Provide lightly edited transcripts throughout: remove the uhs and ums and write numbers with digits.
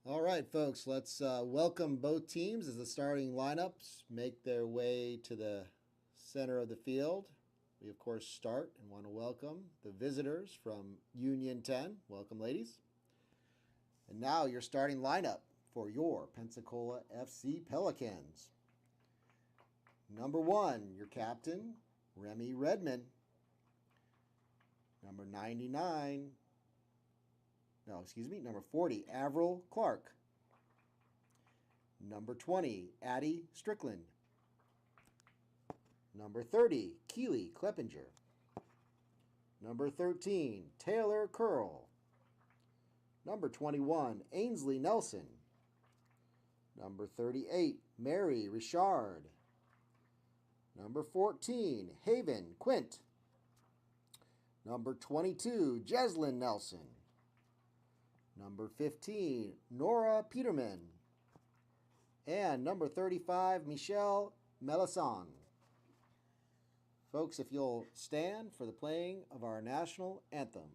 All right, folks, let's welcome both teams as the starting lineups make their way to the center of the field. We, of course, start and want to welcome the visitors from Union 10. Welcome, ladies. And now your starting lineup for your Pensacola FC Pelicans. Number 1, your captain, Remy Redmond. Number 40, Avril Clark. Number 20, Addie Strickland. Number 30, Keely Kleppinger. Number 13, Taylor Curl. Number 21, Ainsley Nelson. Number 38, Mary Richard. Number 14, Haven Quint. Number 22, Jeslyn Nelson. Number 15, Nora Peterman. And number 35, Michelle Melisson. Folks, if you'll stand for the playing of our national anthem.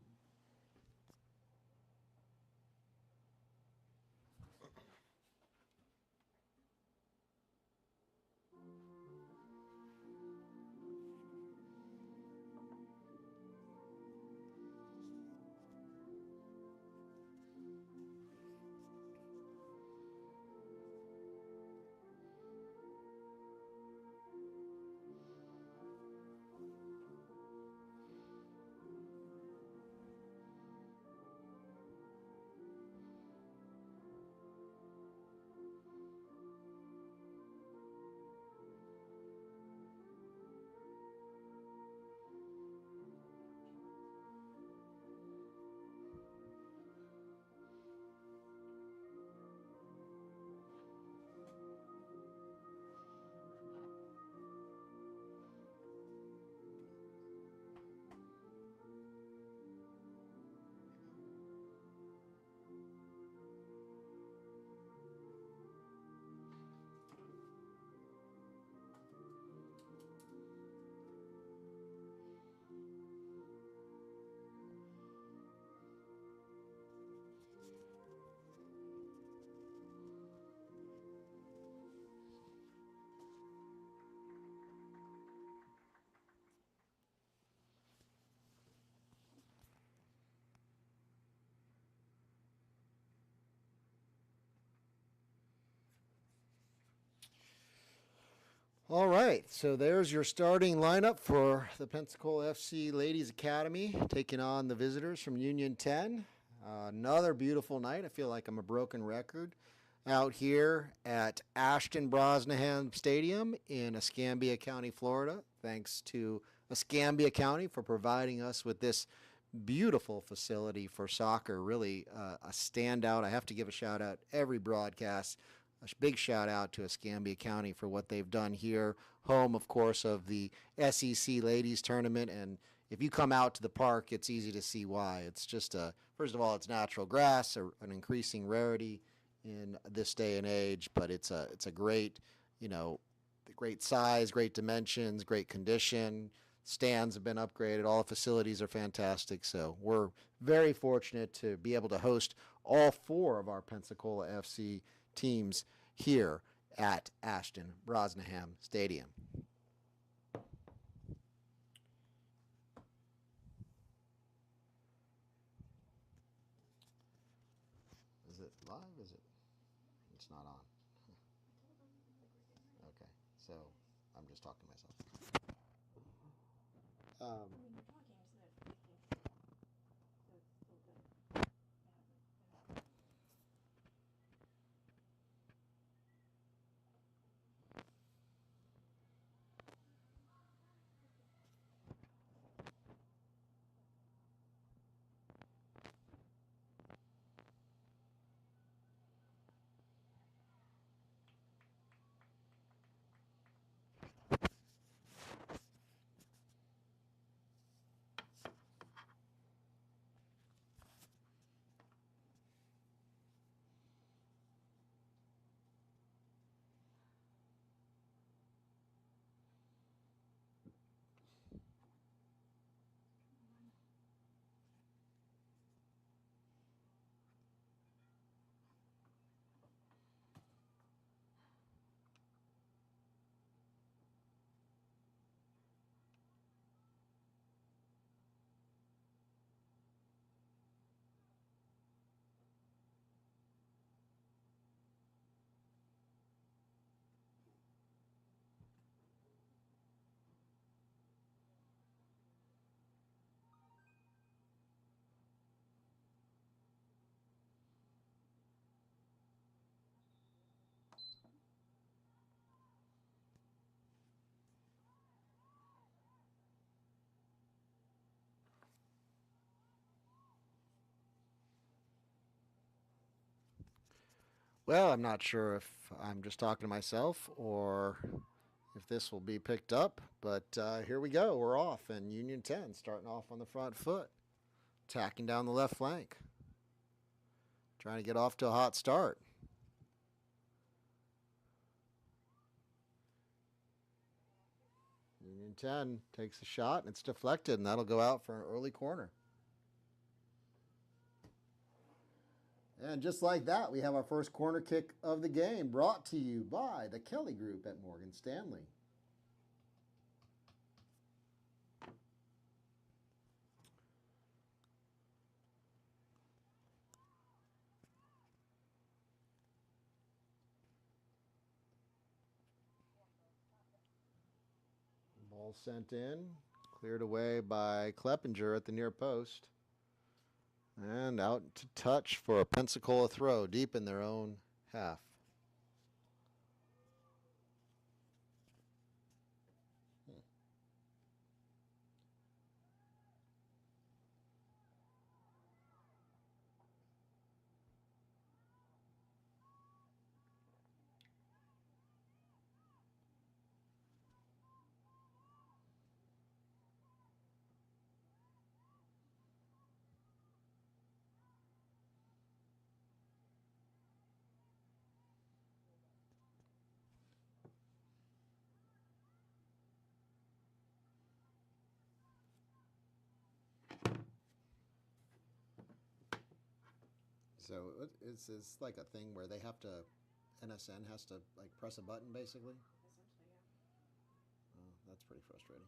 All right, so there's your starting lineup for the Pensacola FC Ladies Academy taking on the visitors from Union 10. Another beautiful night. I feel like I'm a broken record out here at Ashton Brosnahan Stadium in Escambia County, Florida. Thanks to Escambia County for providing us with this beautiful facility for soccer. Really a standout. I have to give a shout out every broadcast. A big shout out to Escambia County for what they've done here. Home, of course, of the SEC Ladies Tournament. And if you come out to the park, it's easy to see why. It's just, first of all, it's natural grass, an increasing rarity in this day and age. But it's a great, great size, great dimensions, great condition. Stands have been upgraded. All the facilities are fantastic. So we're very fortunate to be able to host all 4 of our Pensacola FC teams here at Ashton Brosnahan Stadium. Is it live? Is it? It's not on. Okay, so I'm just talking to myself. Well, I'm not sure if I'm just talking to myself or if this will be picked up, but here we go. We're off, and Union 10 starting off on the front foot, attacking down the left flank, trying to get off to a hot start. Union 10 takes a shot, and it's deflected, and that'll go out for an early corner. And just like that, we have our first corner kick of the game, brought to you by the Kelly Group at Morgan Stanley. Ball sent in, cleared away by Kleppinger at the near post. And out to touch for a Pensacola throw deep in their own half. So it's like a thing where they have to, NSN has to like press a button basically. Oh, that's pretty frustrating.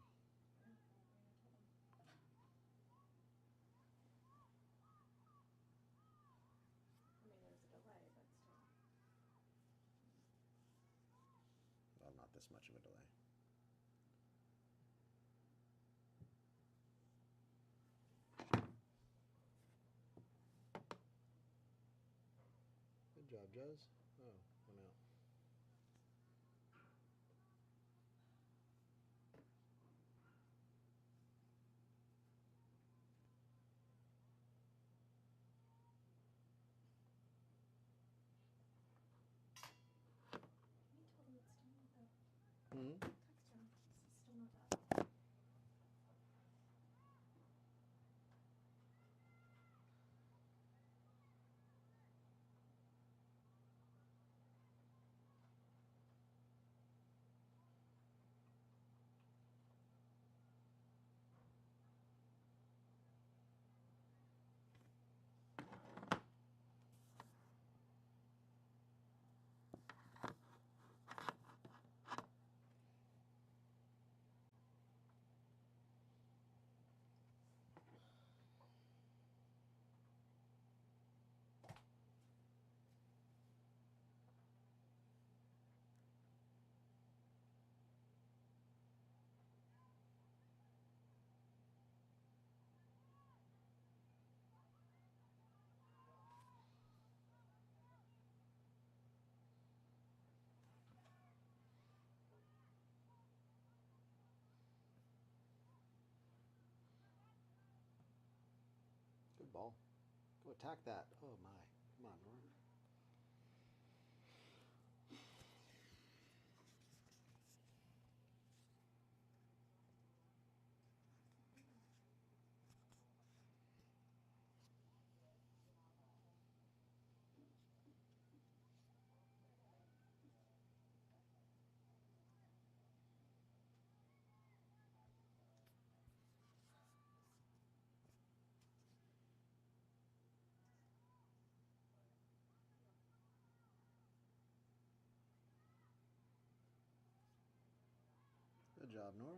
Well, not this much of a delay. Good job, Joes. Oh, went out. Mm-hmm. Good ball. Go attack that. Oh my. Come on, Nora. Good job, Nora.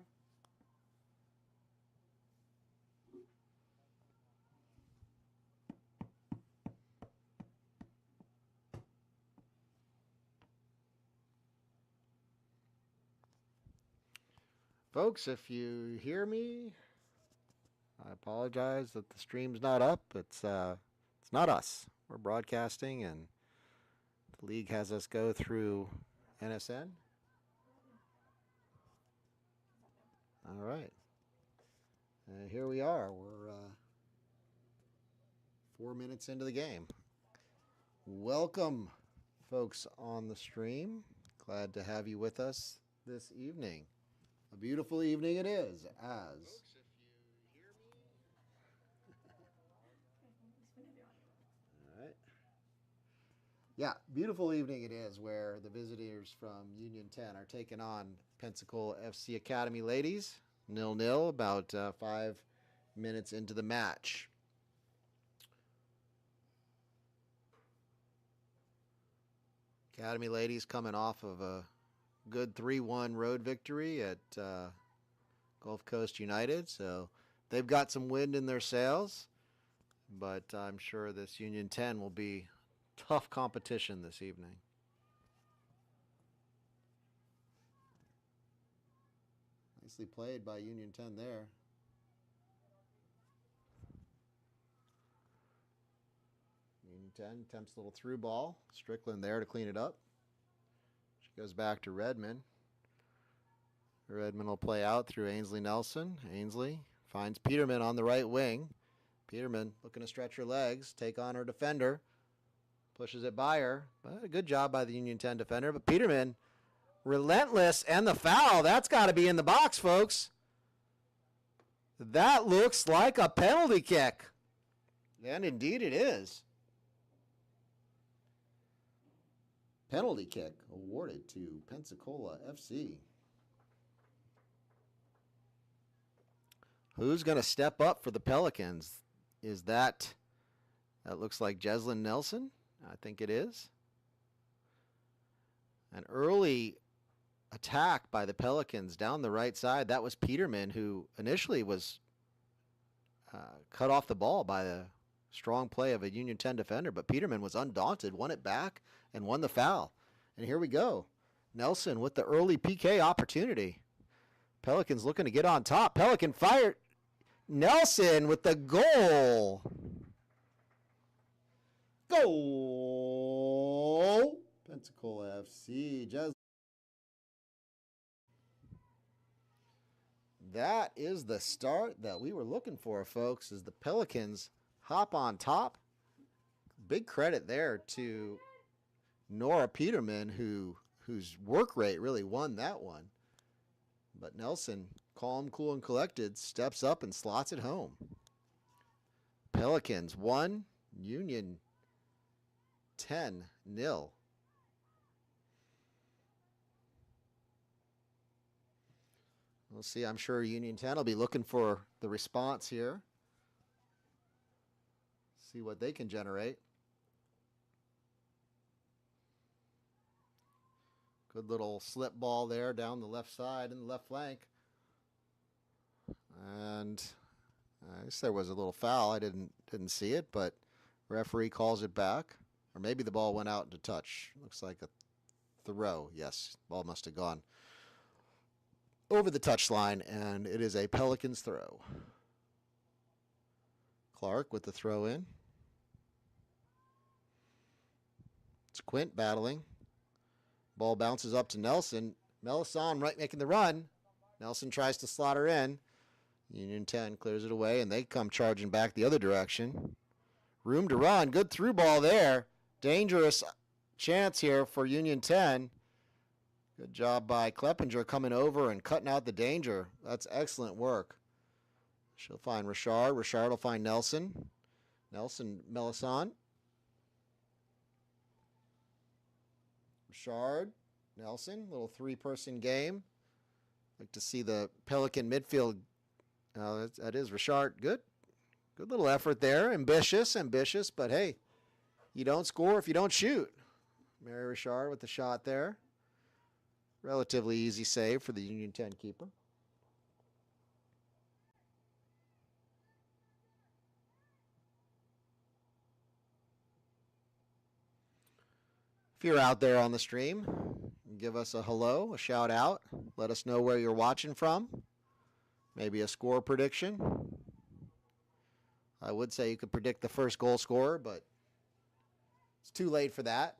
Folks, if you hear me, I apologize that the stream's not up. It's not us. We're broadcasting, and the league has us go through NSN. All right. Here we are. We're 4 minutes into the game. Welcome, folks on the stream. Glad to have you with us this evening. A beautiful evening it is, as all right. Yeah, beautiful evening it is where the visitors from Union 10 are taking on Pensacola FC Academy ladies. 0-0, about 5 minutes into the match. Academy ladies coming off of a good 3-1 road victory at Gulf Coast United, so they've got some wind in their sails, but I'm sure this Union 10 will be tough competition this evening. Nicely played by Union 10 there. Union 10 attempts a little through ball. Strickland there to clean it up. She goes back to Redmond. Redmond will play out through Ainsley Nelson. Ainsley finds Peterman on the right wing. Peterman looking to stretch her legs, take on her defender. Pushes it by her. But a good job by the Union 10 defender. But Peterman, relentless, and the foul. That's got to be in the box, folks. That looks like a penalty kick. And indeed it is. Penalty kick awarded to Pensacola FC. Who's going to step up for the Pelicans? Is that looks like Jeslyn Nelson? I think it is. An early attack by the Pelicans down the right side. That was Peterman, who initially was cut off the ball by the strong play of a Union 10 defender, but Peterman was undaunted, won it back, and won the foul. And here we go. Nelson with the early PK opportunity. Pelicans looking to get on top. Pelican fired. Nelson with the goal. Goal. Pensacola FC. That is the start that we were looking for, folks, as the Pelicans hop on top. Big credit there to Nora Peterman, whose work rate really won that one. But Nelson, calm, cool, and collected, steps up and slots it home. Pelicans 1, Union 10-0. We'll see. I'm sure Union 10 will be looking for the response here. See what they can generate. Good little slip ball there down the left side and the left flank. And I guess there was a little foul. I didn't see it, but referee calls it back. Or maybe the ball went out into touch. Looks like a throw. Yes, ball must have gone over the touchline, and it is a Pelicans throw. Clark with the throw in. It's Quint battling. Ball bounces up to Nelson. Melisson right making the run. Nelson tries to slot her in. Union 10 clears it away, and they come charging back the other direction. Room to run. Good through ball there. Dangerous chance here for Union 10. Good job by Kleppinger coming over and cutting out the danger. That's excellent work. She'll find Richard. Richard will find Nelson. Nelson, Melisson. Richard, Nelson, little three-person game. Like to see the Pelican midfield. That is Richard. Good little effort there. Ambitious, but hey, you don't score if you don't shoot. Mary Richard with the shot there. Relatively easy save for the Union 10 keeper. If you're out there on the stream, give us a hello, a shout out. Let us know where you're watching from. Maybe a score prediction. I would say you could predict the first goal scorer, but it's too late for that.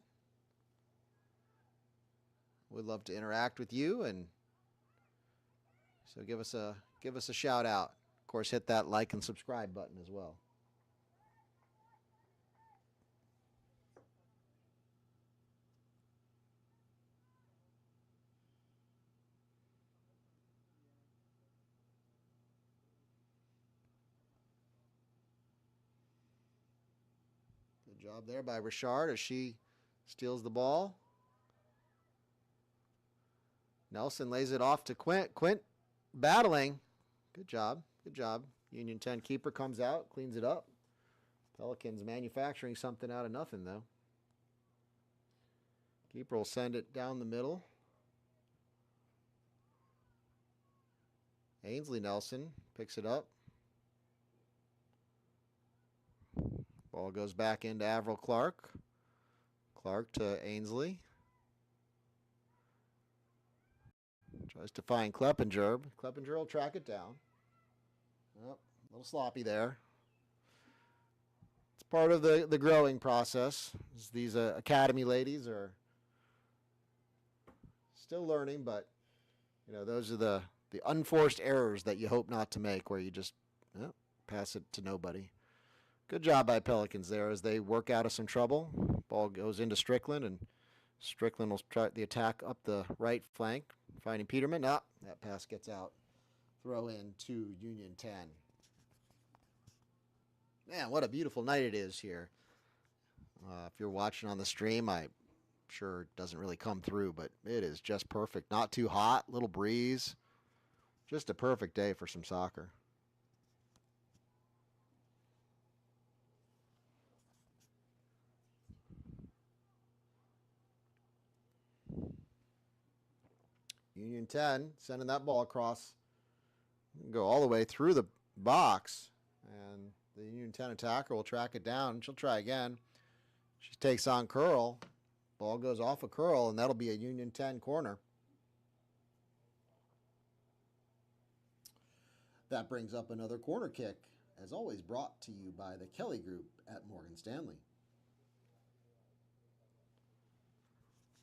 We'd love to interact with you, and so give us a shout out. Of course, hit that like and subscribe button as well. job there by Richard as she steals the ball. Nelson lays it off to Quint. Quint battling. Good job. Good job. Union 10 keeper comes out, cleans it up. Pelicans manufacturing something out of nothing, though. Keeper will send it down the middle. Ainsley Nelson picks it up. Ball goes back into Avril Clark. Clark to Ainsley. Tries to find Kleppinger. Kleppinger will track it down. Yep, a little sloppy there. It's part of the growing process. These academy ladies are still learning, but you know, those are the unforced errors that you hope not to make, where you just pass it to nobody. Good job by Pelicans there as they work out of some trouble. Ball goes into Strickland, and Strickland will try the attack up the right flank, finding Peterman. That pass gets out. Throw in to Union 10. Man, what a beautiful night it is here. If you're watching on the stream, I'm sure it doesn't really come through, but it is just perfect. Not too hot, little breeze. Just a perfect day for some soccer. Union 10 sending that ball across. Go all the way through the box. And the Union 10 attacker will track it down. She'll try again. She takes on Curl. Ball goes off of Curl, and that'll be a Union 10 corner. That brings up another corner kick, as always brought to you by the Kelly Group at Morgan Stanley.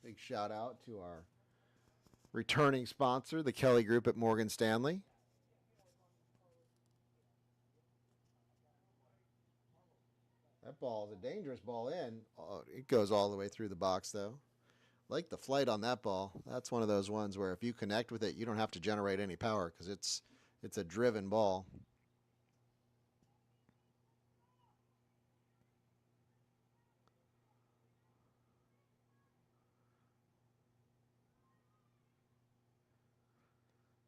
Big shout out to our returning sponsor, the Kelly Group at Morgan Stanley. That ball is a dangerous ball in. Oh, it goes all the way through the box, though. Like the flight on that ball. That's one of those ones where if you connect with it, you don't have to generate any power because it's a driven ball.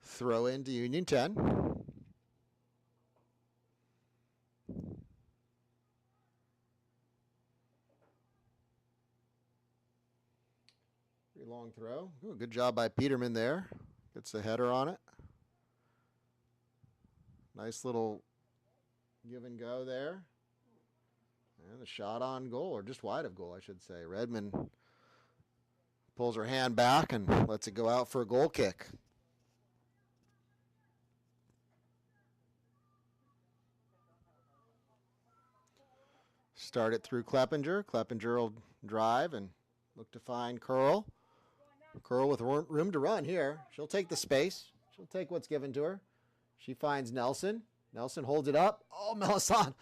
Throw into Union 10. Pretty long throw. Ooh, good job by Peterman there. Gets the header on it. Nice little give and go there. And a shot on goal, or just wide of goal, I should say. Redmond pulls her hand back and lets it go out for a goal kick. Start it through Kleppinger. Kleppinger will drive and look to find Curl. Curl with room to run here. She'll take the space. She'll take what's given to her. She finds Nelson. Nelson holds it up. Oh, Melisson.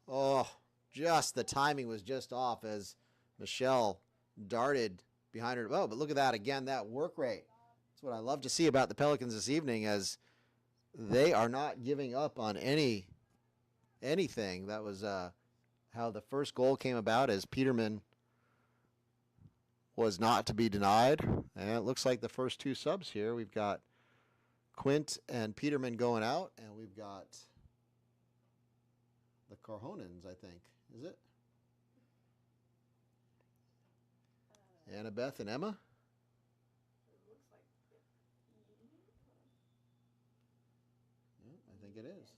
Oh, just the timing was just off as Michelle darted behind her. Oh, but look at that. Again, that work rate. That's what I love to see about the Pelicans this evening, as they are not giving up on anything. That was how the first goal came about, as Peterman was not to be denied. And it looks like the first two subs here, we've got Quint and Peterman going out, and we've got the Carhonens, I think. Is it? Annabeth and Emma? Yeah, I think it is.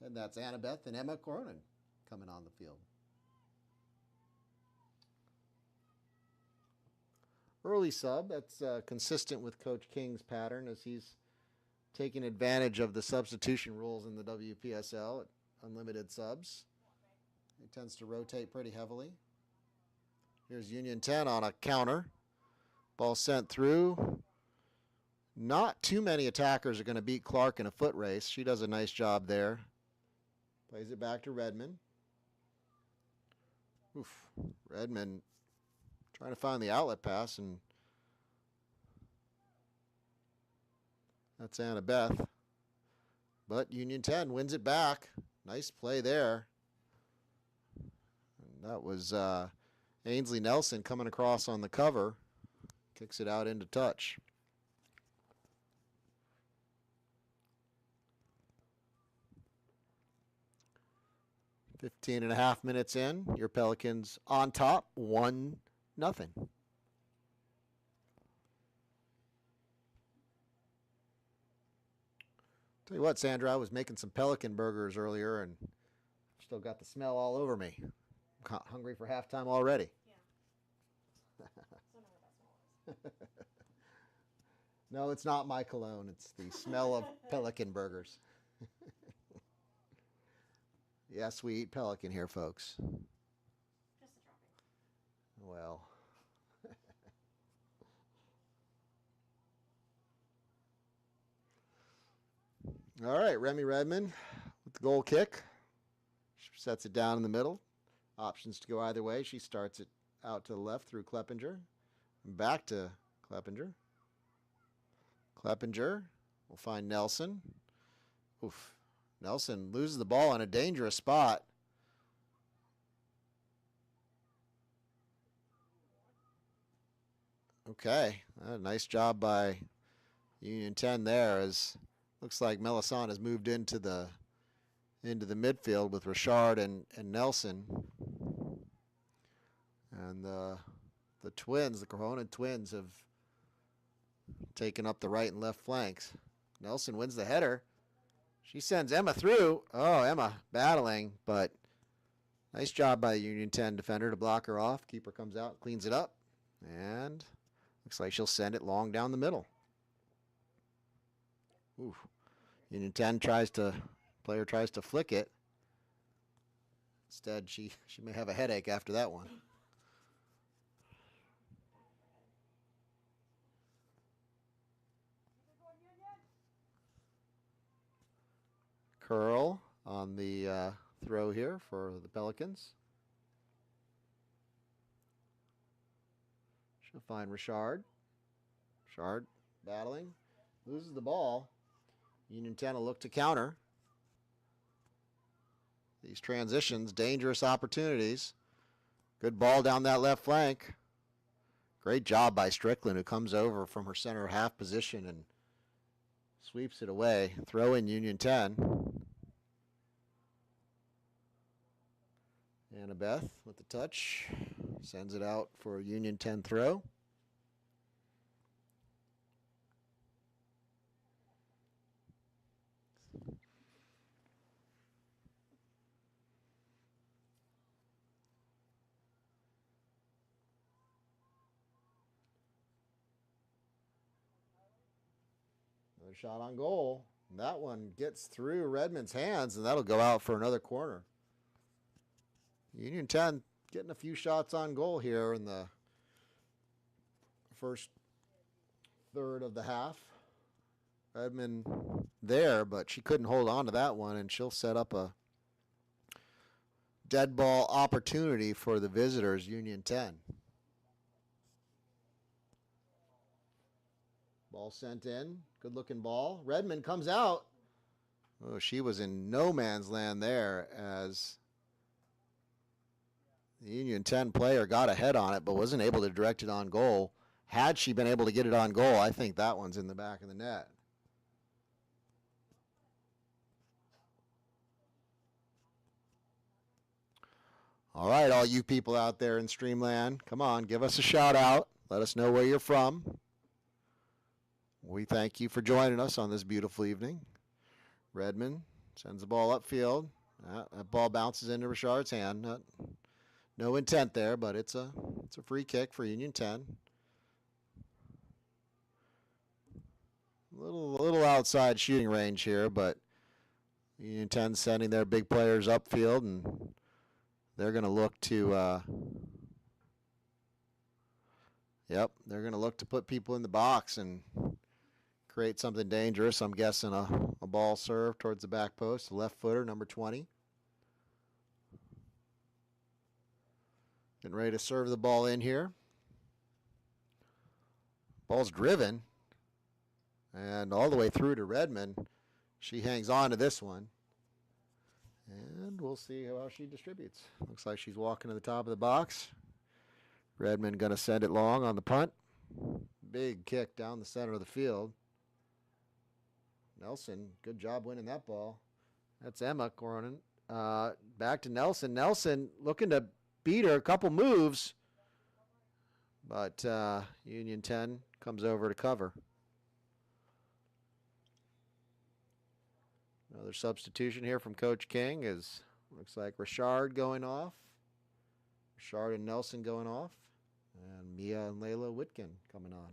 And that's Annabeth and Emma Carhonen coming on the field. Early sub, that's consistent with Coach King's pattern, as he's taking advantage of the substitution rules in the WPSL at unlimited subs. He tends to rotate pretty heavily. Here's Union 10 on a counter. Ball sent through. Not too many attackers are going to beat Clark in a foot race. She does a nice job there. Plays it back to Redmond. Oof. Redmond trying to find the outlet pass, and that's Annabeth. But Union 10 wins it back. Nice play there. That was Ainsley Nelson coming across on the cover. Kicks it out into touch. .5 minutes in. Your Pelicans on top, 1-0. Tell you what, Sandra, I was making some pelican burgers earlier and still got the smell all over me. I'm hungry for halftime already. Yeah. So know what that smell is. No, it's not my cologne. It's the smell of pelican burgers. Yes, we eat pelican here, folks. Just a dropping. Well. All right, Remy Redmond with the goal kick. She sets it down in the middle. Options to go either way. She starts it out to the left through Kleppinger. Back to Kleppinger. Kleppinger will find Nelson. Oof. Nelson loses the ball in a dangerous spot. Okay, nice job by Union 10 there. As looks like Melisson has moved into the midfield with Richard and Nelson. And the twins, the Corona twins, have taken up the right and left flanks. Nelson wins the header. She sends Emma through. Oh, Emma battling, but nice job by the Union 10 defender to block her off. Keeper comes out, cleans it up, and looks like she'll send it long down the middle. Ooh. Union 10 tries to flick it. Instead, she may have a headache after that one. Curl on the throw here for the Pelicans. She'll find Richard. Richard battling. Loses the ball. Union 10 will look to counter. These transitions, dangerous opportunities. Good ball down that left flank. Great job by Strickland, who comes over from her center half position and sweeps it away. Throw in Union 10. Annabeth with the touch. Sends it out for a Union 10 throw. Another shot on goal. And that one gets through Redmond's hands, and that'll go out for another corner. Union 10 getting a few shots on goal here in the first third of the half. Redmond there, but she couldn't hold on to that one, and she'll set up a dead ball opportunity for the visitors, Union 10. Ball sent in. Good looking ball. Redmond comes out. Oh, she was in no man's land there as the Union 10 player got ahead on it but wasn't able to direct it on goal. Had she been able to get it on goal, I think that one's in the back of the net. All right, all you people out there in Streamland, come on, give us a shout out. Let us know where you're from. We thank you for joining us on this beautiful evening. Redmond sends the ball upfield. That ball bounces into Richard's hand. No intent there, but it's a free kick for Union 10. A little outside shooting range here, but Union 10 sending their big players upfield, and they're going to look to they're going to look to put people in the box and create something dangerous. I'm guessing a ball serve towards the back post, left footer, number 20. Getting ready to serve the ball in here. Ball's driven. And all the way through to Redmond. She hangs on to this one. And and we'll see how she distributes. Looks like she's walking to the top of the box. Redmond going to send it long on the punt. Big kick down the center of the field. Nelson, good job winning that ball. That's Emma Coronin. Back to Nelson. Nelson looking to beat her a couple moves, but Union 10 comes over to cover. Another substitution here from Coach King is, looks like Richard going off. Richard and Nelson going off. And Mia and Layla Whitkin coming on.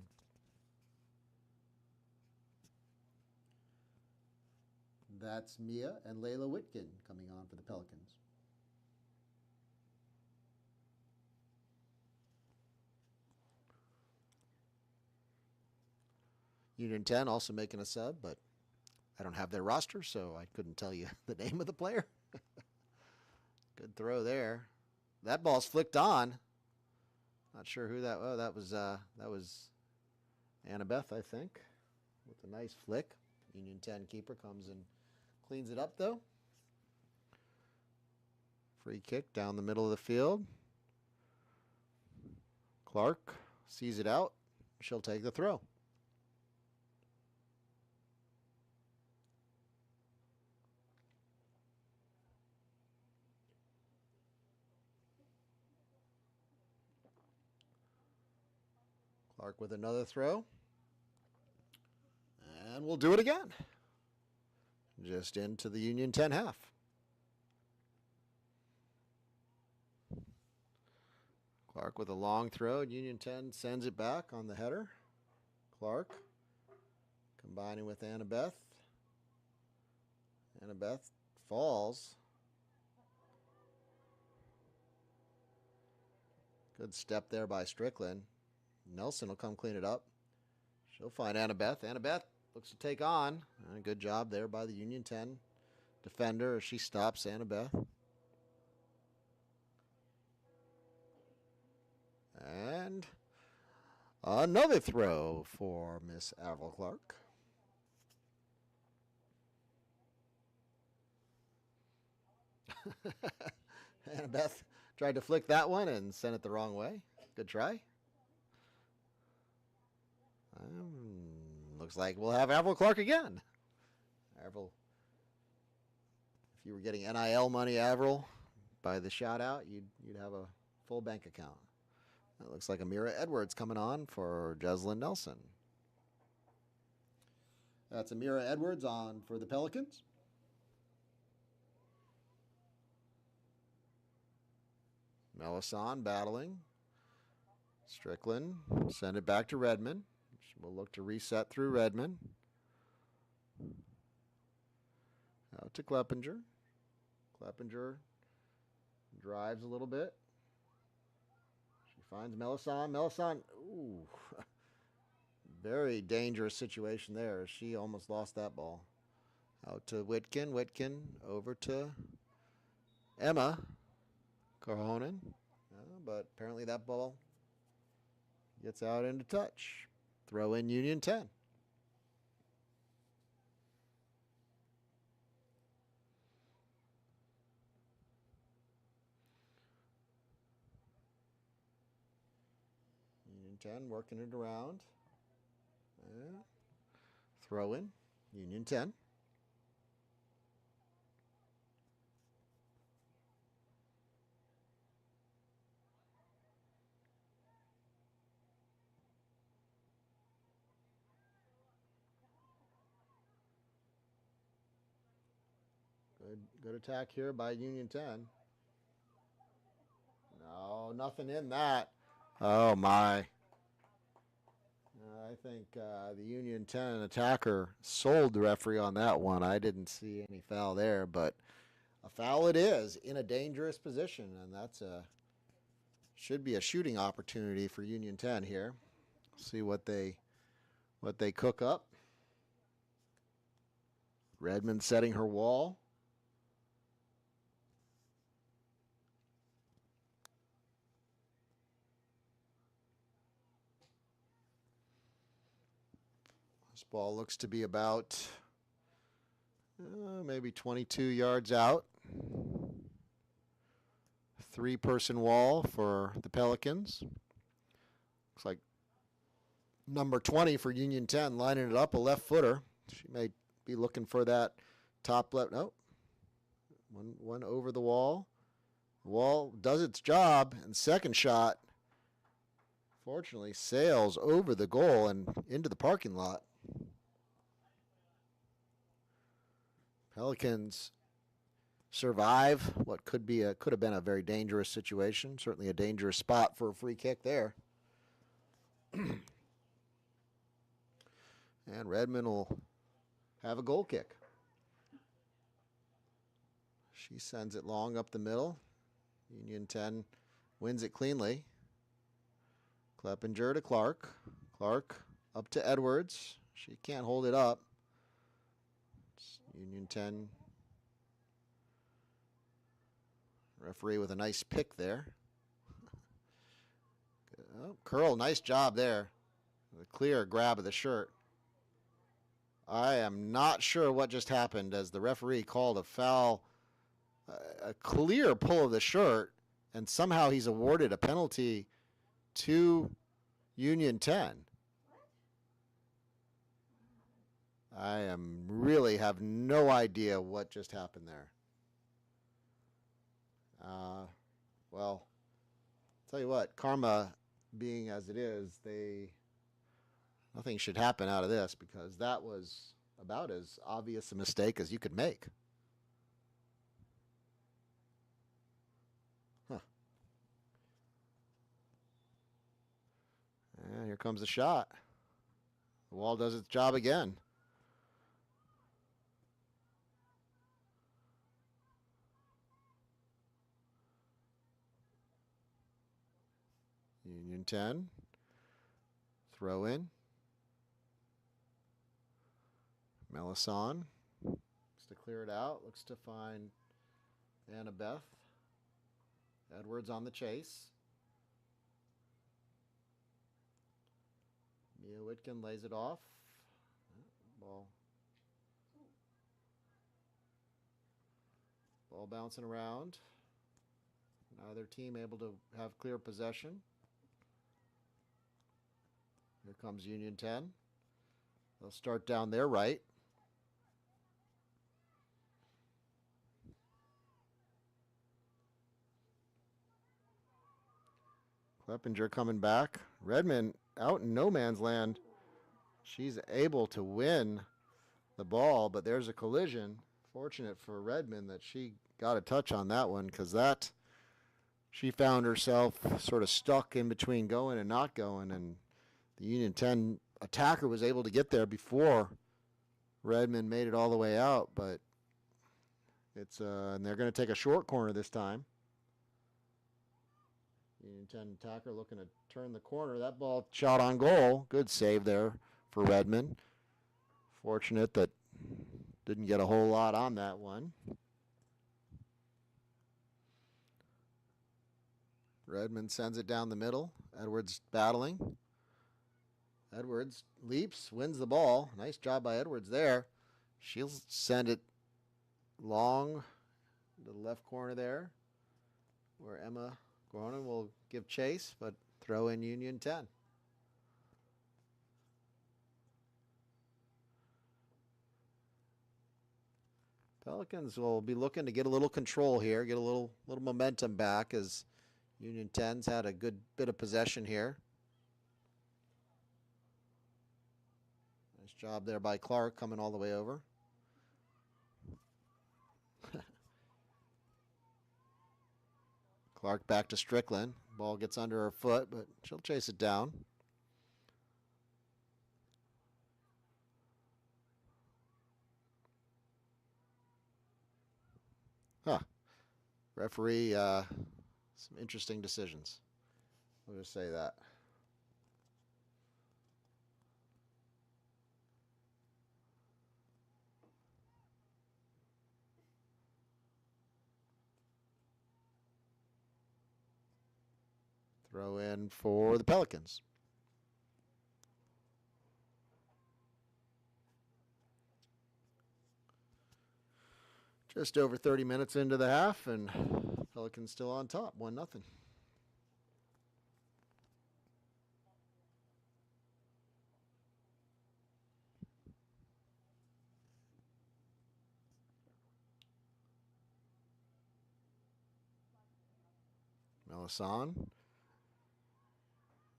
That's Mia and Layla Whitkin coming on for the Pelicans. Union 10 also making a sub, but I don't have their roster, so I couldn't tell you the name of the player. Good throw there. That ball's flicked on. Not sure who that was. That was Annabeth, I think, with a nice flick. Union 10 keeper comes and cleans it up, though. Free kick down the middle of the field. Clark sees it out. She'll take the throw. Clark with another throw. And we'll do it again. Just into the Union 10 half. Clark with a long throw. Union 10 sends it back on the header. Clark combining with Annabeth. Annabeth falls. Good step there by Strickland. Nelson will come clean it up. She'll find Annabeth. Annabeth looks to take on. And a good job there by the Union 10 defender as she stops Annabeth. And another throw for Miss Avril Clark. Annabeth tried to flick that one and sent it the wrong way. Good try. Looks like we'll have Avril Clark again. Avril, if you were getting NIL money, Avril, by the shout out, you'd have a full bank account. It looks like Amira Edwards coming on for Jeslyn Nelson. That's Amira Edwards on for the Pelicans. Melisson battling. Strickland, send it back to Redmond. We'll look to reset through Redmond. Out to Kleppinger. Kleppinger drives a little bit. She finds Melisson. Melisson, ooh, very dangerous situation there. She almost lost that ball. Out to Whitkin. Whitkin over to Emma Corhonen. But apparently that ball gets out into touch. Throw in Union 10. Union 10 working it around. Throw in Union 10. Good attack here by Union 10. No, nothing in that. Oh, my. I think the Union 10 attacker sold the referee on that one. I didn't see any foul there, but a foul it is in a dangerous position, and that's should be a shooting opportunity for Union 10 here. See what they cook up. Redmond setting her wall. This ball looks to be about maybe 22 yards out. Three-person wall for the Pelicans. Looks like number 20 for Union 10 lining it up, a left footer. She may be looking for that top left. Nope. One over the wall. The wall does its job, and second shot, fortunately, sails over the goal and into the parking lot. Pelicans survive what could have been a very dangerous situation. Certainly a dangerous spot for a free kick there. And Redmond will have a goal kick. She sends it long up the middle. Union 10 wins it cleanly. Kleppinger to Clark. Clark up to Edwards. She can't hold it up. It's Union 10. Referee with a nice pick there. Oh, Curl, nice job there. A clear grab of the shirt. I am not sure what just happened as the referee called a foul, a clear pull of the shirt, and somehow he's awarded a penalty to Union 10. I really have no idea what just happened there. Well, tell you what, karma being as it is, nothing should happen out of this because that was about as obvious a mistake as you could make. Huh. And here comes the shot. The wall does its job again. Union 10. Throw in. Melisson looks to clear it out. Looks to find Annabeth. Edwards on the chase. Mia Whitkin lays it off. Ball bouncing around. Neither team able to have clear possession. Here comes Union 10. They'll start down their right. Kleppinger coming back. Redmond out in no man's land. She's able to win the ball, but there's a collision. Fortunate for Redmond that she got a touch on that one because she found herself sort of stuck in between going and not going, and the Union 10 attacker was able to get there before Redmond made it all the way out, but and they're going to take a short corner this time. Union 10 attacker looking to turn the corner. That ball shot on goal. Good save there for Redmond. Fortunate that didn't get a whole lot on that one. Redmond sends it down the middle. Edwards battling. Edwards leaps, wins the ball. Nice job by Edwards there. She'll send it long to the left corner there where Emma Gorman will give chase, but throw in Union 10. Pelicans will be looking to get a little control here, get a little momentum back as Union 10's had a good bit of possession here. Nice job there by Clark coming all the way over. Clark back to Strickland. Ball gets under her foot, but she'll chase it down. Referee, some interesting decisions. We'll just say that. Throw in for the Pelicans. Just over 30 minutes into the half, and Pelicans still on top, 1-0. Melisan.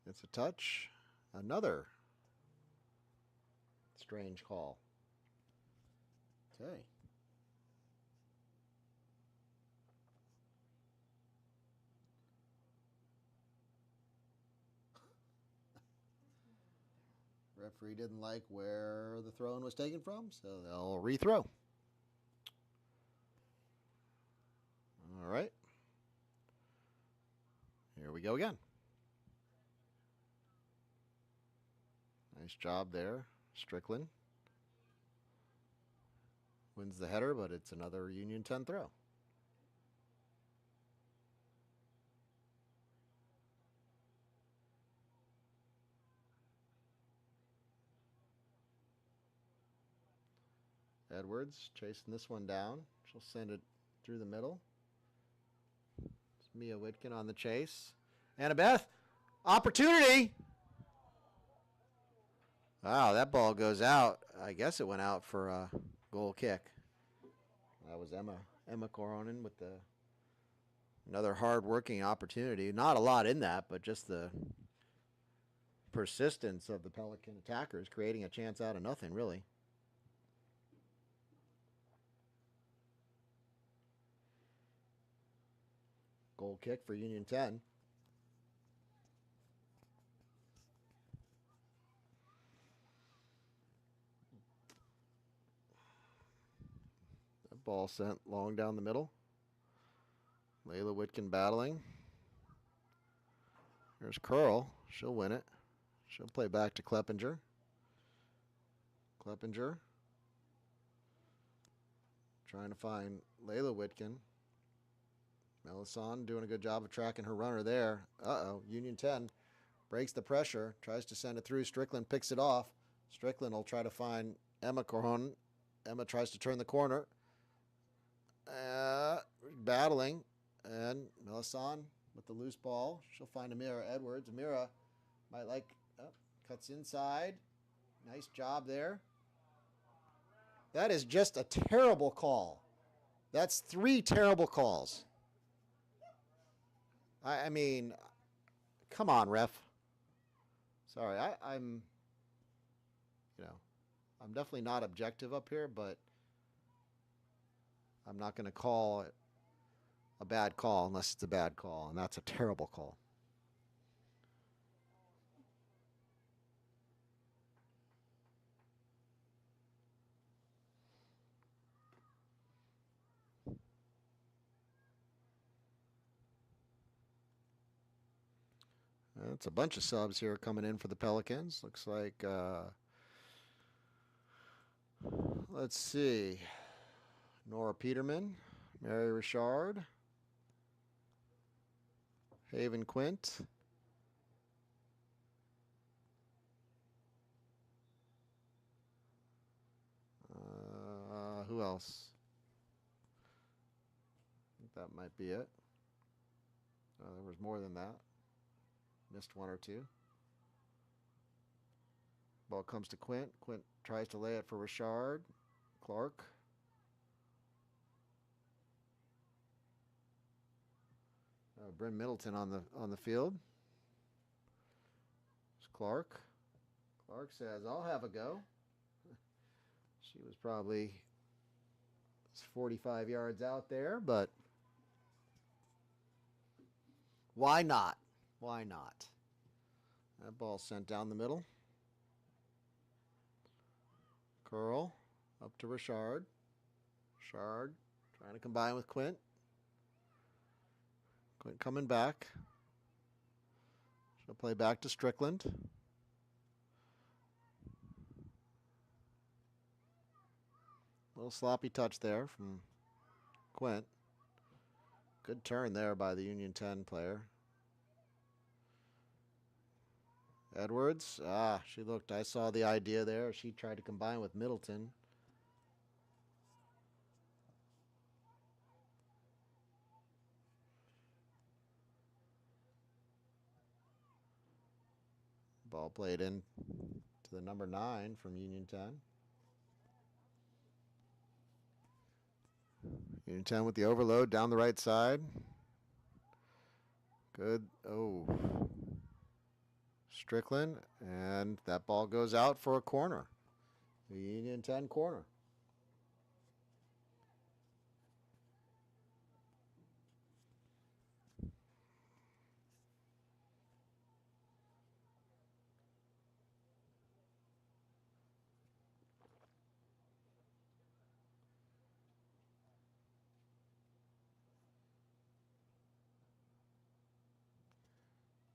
It's a touch. Another strange call. Okay. Referee didn't like where the throw-in was taken from, so they'll rethrow. All right. Here we go again. Nice job there, Strickland. Wins the header, but it's another Union 10 throw. Edwards chasing this one down. She'll send it through the middle. It's Mia Whitkin on the chase. Annabeth, opportunity. Wow, that ball goes out. I guess it went out for a goal kick. That was Emma Coronin with another hard-working opportunity. Not a lot in that, but just the persistence of the Pelican attackers creating a chance out of nothing, really. Goal kick for Union 10. That ball sent long down the middle. Layla Whitkin battling. There's Curl. She'll win it. She'll play back to Kleppinger. Kleppinger trying to find Layla Whitkin. Melisan doing a good job of tracking her runner there. Uh-oh, Union 10 breaks the pressure, tries to send it through. Strickland picks it off. Strickland will try to find Emma Corron. Emma tries to turn the corner. Battling. And Melisan with the loose ball. She'll find Amira Edwards. Amira might like, cuts inside. Nice job there. That is just a terrible call. That's 3 terrible calls. I mean, come on, ref. Sorry, I'm definitely not objective up here, but I'm not going to call it a bad call unless it's a bad call, and that's a terrible call. It's a bunch of subs here coming in for the Pelicans. Looks like, let's see, Nora Peterman, Mary Richard, Haven Quint, who else? I think that might be it. There was more than that. Missed 1 or 2. Ball comes to Quint. Quint tries to lay it for Richard. Clark. Bryn Middleton on the field. It's Clark. Clark says, "I'll have a go." She was probably 45 yards out there, but why not? Why not? That ball sent down the middle. Curl up to Richard. Richard trying to combine with Quint. Quint coming back. She'll play back to Strickland. Little sloppy touch there from Quint. Good turn there by the Union 10 player. Edwards. She looked. I saw the idea there. She tried to combine with Middleton. Ball played in to the number 9 from Union 10. Union 10 with the overload down the right side. Good. Oh. Strickland. And that ball goes out for a corner. The Union 10 corner.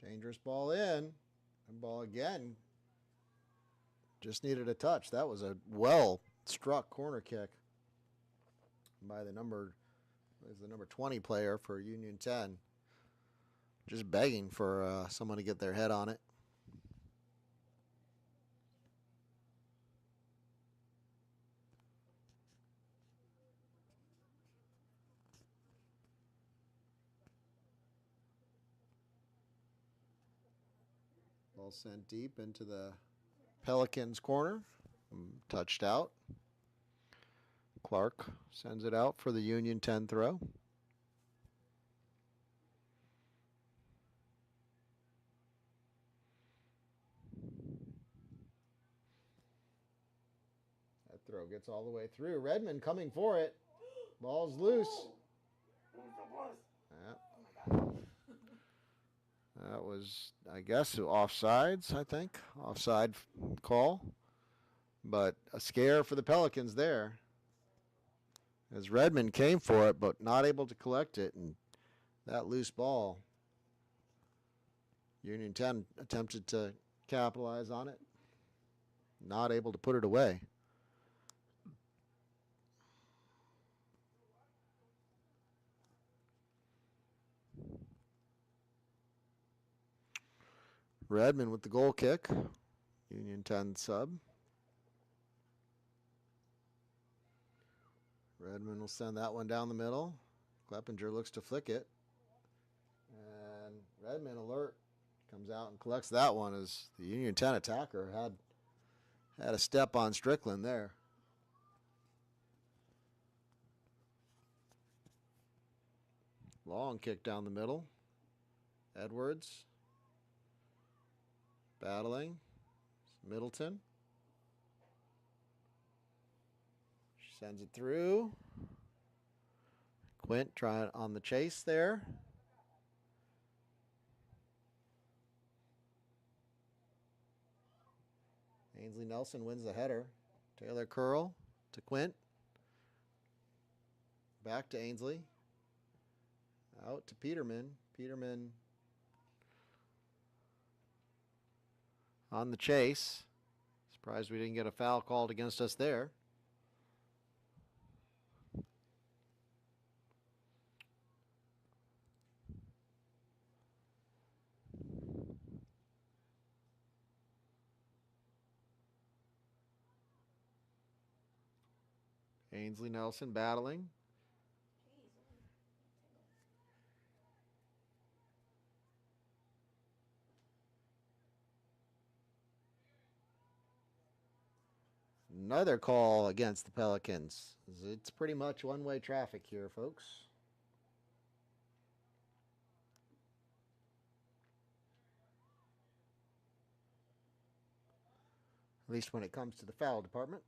Dangerous ball in. And ball again. Just needed a touch. That was a well struck corner kick by the number 20 player for Union 10. Just begging for someone to get their head on it. Ball sent deep into the Pelicans corner. Touched out. Clark sends it out for the Union 10 throw. That throw gets all the way through. Redmond coming for it. Ball's loose. That was, I guess, offsides, I think. Offside call. But a scare for the Pelicans there. As Redmond came for it, but not able to collect it. And that loose ball, Union 10 attempted to capitalize on it. Not able to put it away. Redmond with the goal kick. Union 10 sub. Redmond will send that one down the middle. Kleppinger looks to flick it. And Redmond alert comes out and collects that one as the Union 10 attacker had a step on Strickland there. Long kick down the middle. Edwards. Battling. Middleton. She sends it through. Quint trying on the chase there. Ainsley Nelson wins the header. Taylor Curl to Quint. Back to Ainsley. Out to Peterman. Peterman on the chase. Surprised we didn't get a foul called against us there. Ainsley Nelson battling. Another call against the Pelicans. It's pretty much one-way traffic here, folks. At least when it comes to the foul department.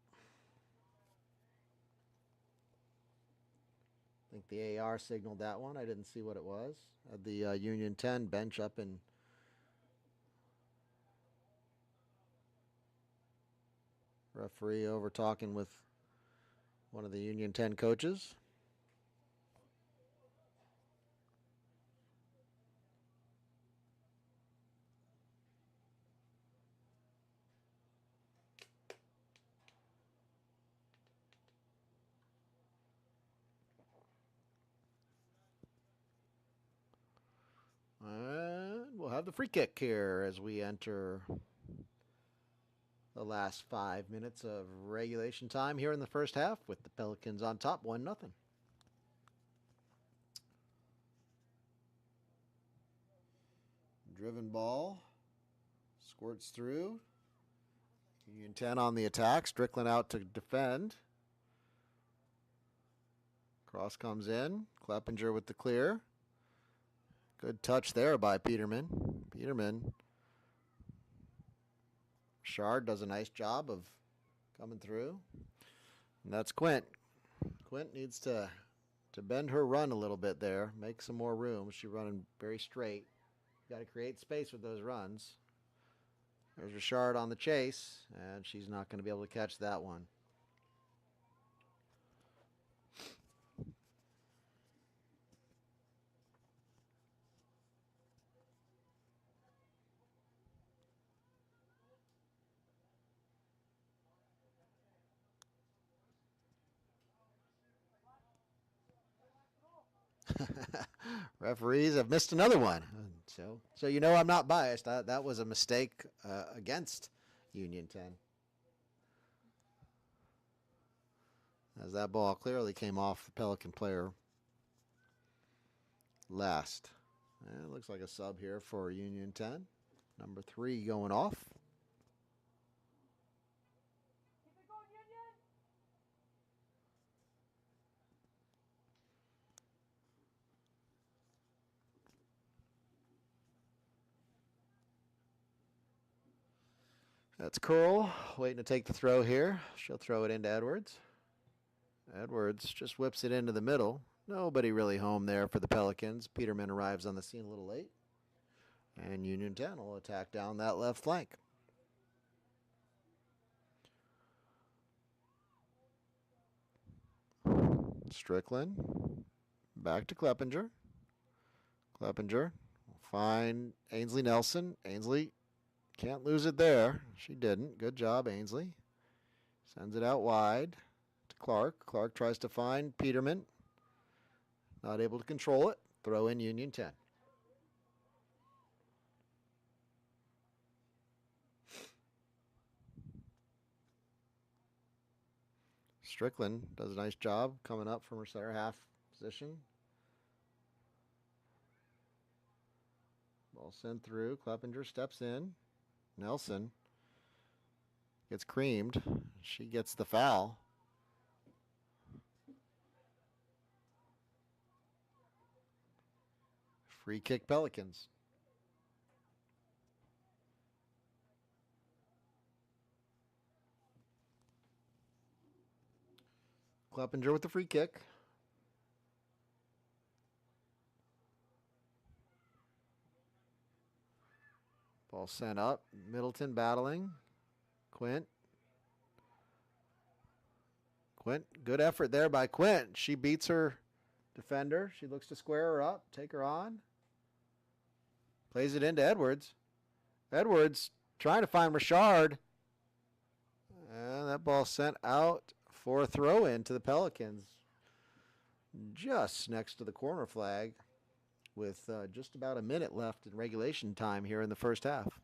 I think the AR signaled that one. I didn't see what it was. Had the Union 10 bench up and referee over talking with one of the Union 10 coaches. And we'll have the free kick here as we enter the last 5 minutes of regulation time here in the first half with the Pelicans on top 1-0. Driven ball. Squirts through. Union 10 on the attack. Strickland out to defend. Cross comes in. Kleppinger with the clear. Good touch there by Peterman. Shard does a nice job of coming through. And that's Quint. Quint needs to bend her run a little bit there. Make some more room. She's running very straight. Got to create space with those runs. There's Richard on the chase, and she's not going to be able to catch that one. Referees have missed another one. So you know I'm not biased. That was a mistake against Union 10. As that ball clearly came off the Pelican player last. And it looks like a sub here for Union 10. Number 3 going off. That's Curl waiting to take the throw here. She'll throw it into Edwards. Edwards just whips it into the middle. Nobody really home there for the Pelicans. Peterman arrives on the scene a little late. And Union 10 will attack down that left flank. Strickland. Back to Kleppinger. Kleppinger will find Ainsley Nelson. Ainsley can't lose it there. She didn't. Good job, Ainsley. Sends it out wide to Clark. Clark tries to find Peterman. Not able to control it. Throw in Union 10. Strickland does a nice job coming up from her center half position. Ball sent through. Kleppinger steps in. Nelson gets creamed. She gets the foul. Free kick Pelicans. Kleppinger with the free kick. Ball sent up. Middleton battling. Quint. Good effort there by Quint. She beats her defender. She looks to square her up, take her on. Plays it into Edwards. Edwards trying to find Richard. And that ball sent out for a throw-in to the Pelicans. Just next to the corner flag with just about a minute left in regulation time here in the first half.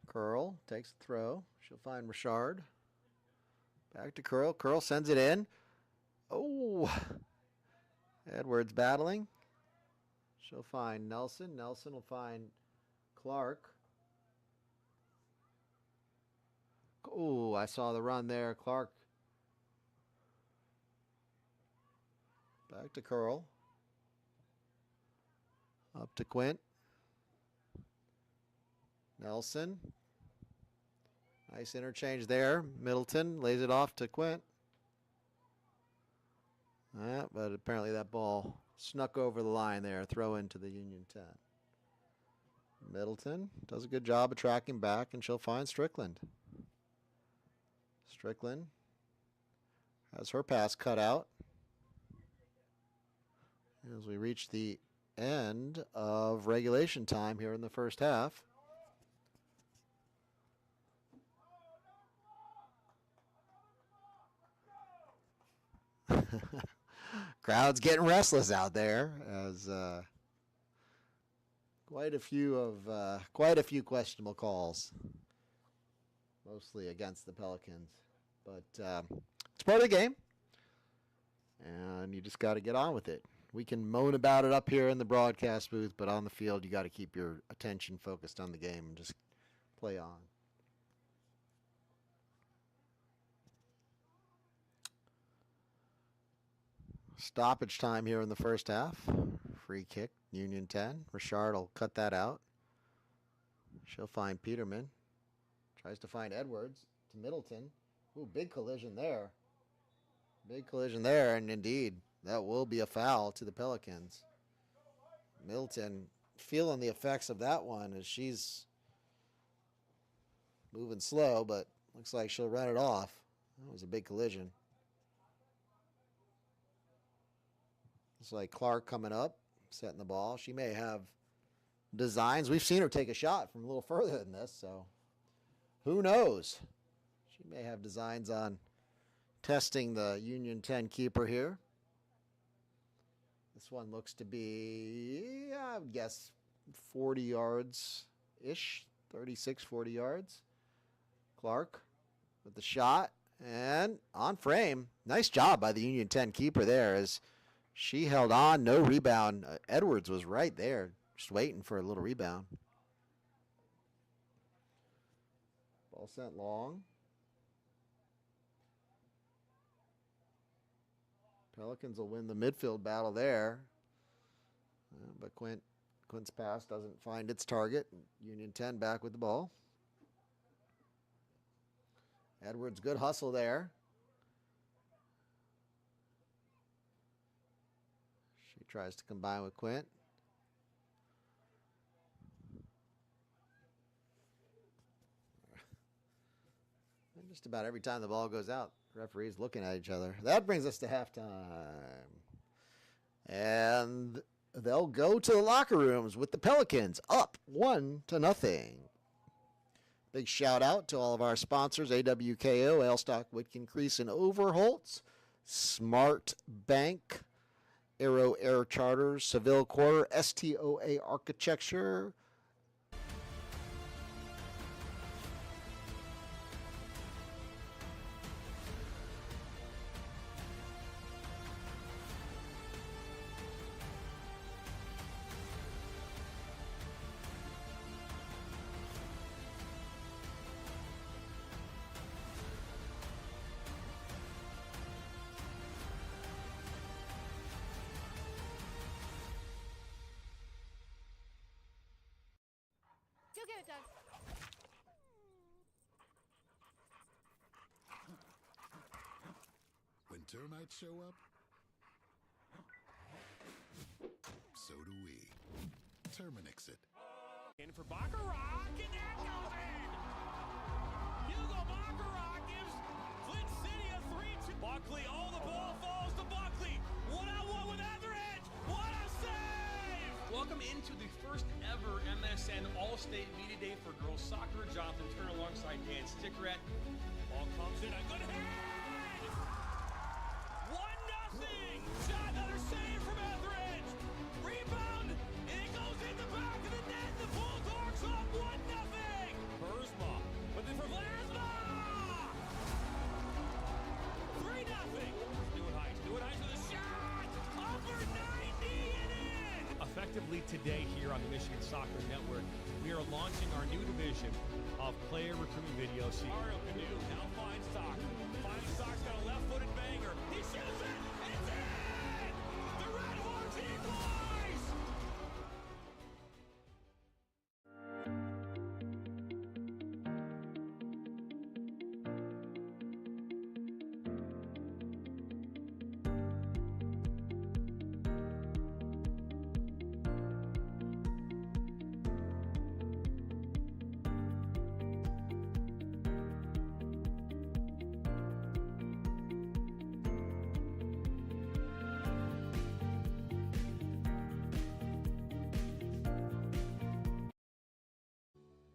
Curl takes the throw. She'll find Richard. Back to Curl. Curl sends it in. Oh! Edwards battling. She'll find Nelson. Nelson will find Clark. Oh, I saw the run there. Clark. Back to Curl. Up to Quint. Nelson. Nice interchange there. Middleton lays it off to Quint. But apparently that ball snuck over the line there. Throw into the Union 10. Middleton does a good job of tracking back, and she'll find Strickland. Strickland has her pass cut out. As we reach the end of regulation time here in the first half. Crowd's getting restless out there as quite a few questionable calls, mostly against the Pelicans, but it's part of the game. and you just got to get on with it. We can moan about it up here in the broadcast booth, but on the field, you got to keep your attention focused on the game and just play on. Stoppage time here in the first half. Free kick, Union 10. Richard will cut that out. She'll find Peterman. Tries to find Edwards to Middleton. Ooh, big collision there. Big collision there, and indeed, that will be a foul to the Pelicans. Middleton feeling the effects of that one as she's moving slow, but looks like she'll run it off. That was a big collision. It's like Clark coming up, setting the ball. She may have designs. We've seen her take a shot from a little further than this, so who knows? She may have designs on testing the Union 10 keeper here. This one looks to be, I would guess, 40 yards-ish, 36, 40 yards. Clark with the shot, and on frame. Nice job by the Union 10 keeper there as she held on, no rebound. Edwards was right there, just waiting for a little rebound. Ball sent long. Pelicans will win the midfield battle there. But Quint's pass doesn't find its target. Union 10 back with the ball. Edwards, good hustle there. She tries to combine with Quint. And just about every time the ball goes out, referees looking at each other. That brings us to halftime. And they'll go to the locker rooms with the Pelicans up 1-0. Big shout out to all of our sponsors, AWKO, Ailstock, Whitkin, Crease, and Overholtz, Smart Bank, Aero Air Charters, Seville Quarter, STOA Architecture, Go get it, Doug. When termites show up, so do we. Terminix it. In for Baccarat, and that goes in! Hugo Baccarat gives Flint City a 3-2. Buckley, the ball falls to Buckley. One-on-one with Etheridge. What a save! Welcome into the first ever MSN All-State Media Day for girls soccer. Jonathan Turner alongside Dan Stickrett. Ball comes in, a good hit! 1-0! Shot, another save from Etheridge. Rebound, and it goes in the back of the net. The Bulldogs up 1-0. Burzma, but then for Vlasma. 3-0. Stewart Heights with a shot. Upper 90 and in. Effectively today here on the Michigan Soccer Network, we are launching our new division of player recruitment videos. Mario Canoe now finds Stock. Finding Stock's got a left-footed banger. He shoots it. It's in. The Red Hawks equalize.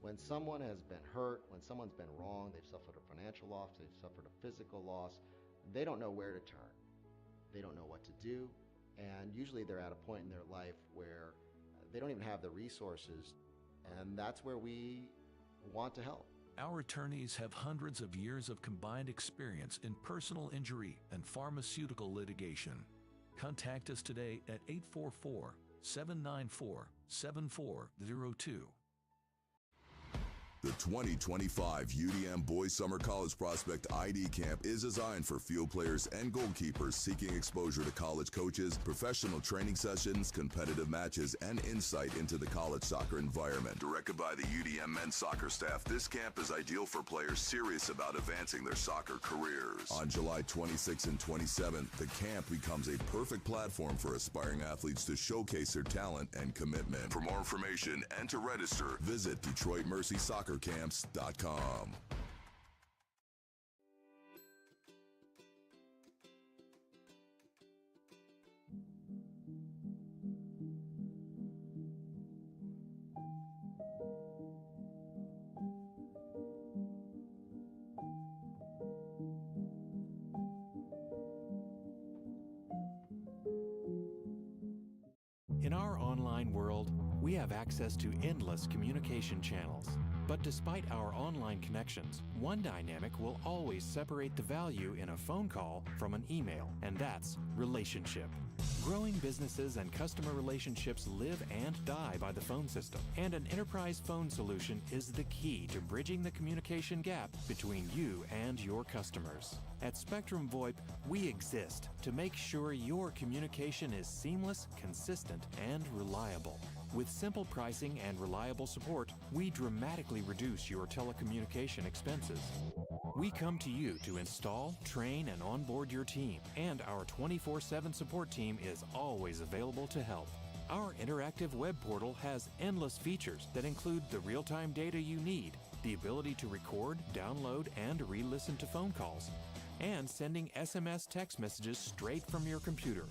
When someone has been hurt, when someone's been wrong, they've suffered a financial loss, they've suffered a physical loss, they don't know where to turn. They don't know what to do, and usually they're at a point in their life where they don't even have the resources, and that's where we want to help. Our attorneys have hundreds of years of combined experience in personal injury and pharmaceutical litigation. Contact us today at 844-794-7402. The 2025 UDM Boys Summer College Prospect ID Camp is designed for field players and goalkeepers seeking exposure to college coaches, professional training sessions, competitive matches, and insight into the college soccer environment. Directed by the UDM men's soccer staff, this camp is ideal for players serious about advancing their soccer careers. On July 26th and 27th, the camp becomes a perfect platform for aspiring athletes to showcase their talent and commitment. For more information and to register, visit DetroitMercySoccerCamps.com. In our online world, we have access to endless communication channels. But despite our online connections, one dynamic will always separate the value in a phone call from an email, and that's relationship. Growing businesses and customer relationships live and die by the phone system, and an enterprise phone solution is the key to bridging the communication gap between you and your customers. At Spectrum VoIP, we exist to make sure your communication is seamless, consistent, and reliable. With simple pricing and reliable support, we dramatically reduce your telecommunication expenses. We come to you to install, train, and onboard your team, and our 24/7 support team is always available to help. Our interactive web portal has endless features that include the real-time data you need, the ability to record, download, and re-listen to phone calls, and sending SMS text messages straight from your computer.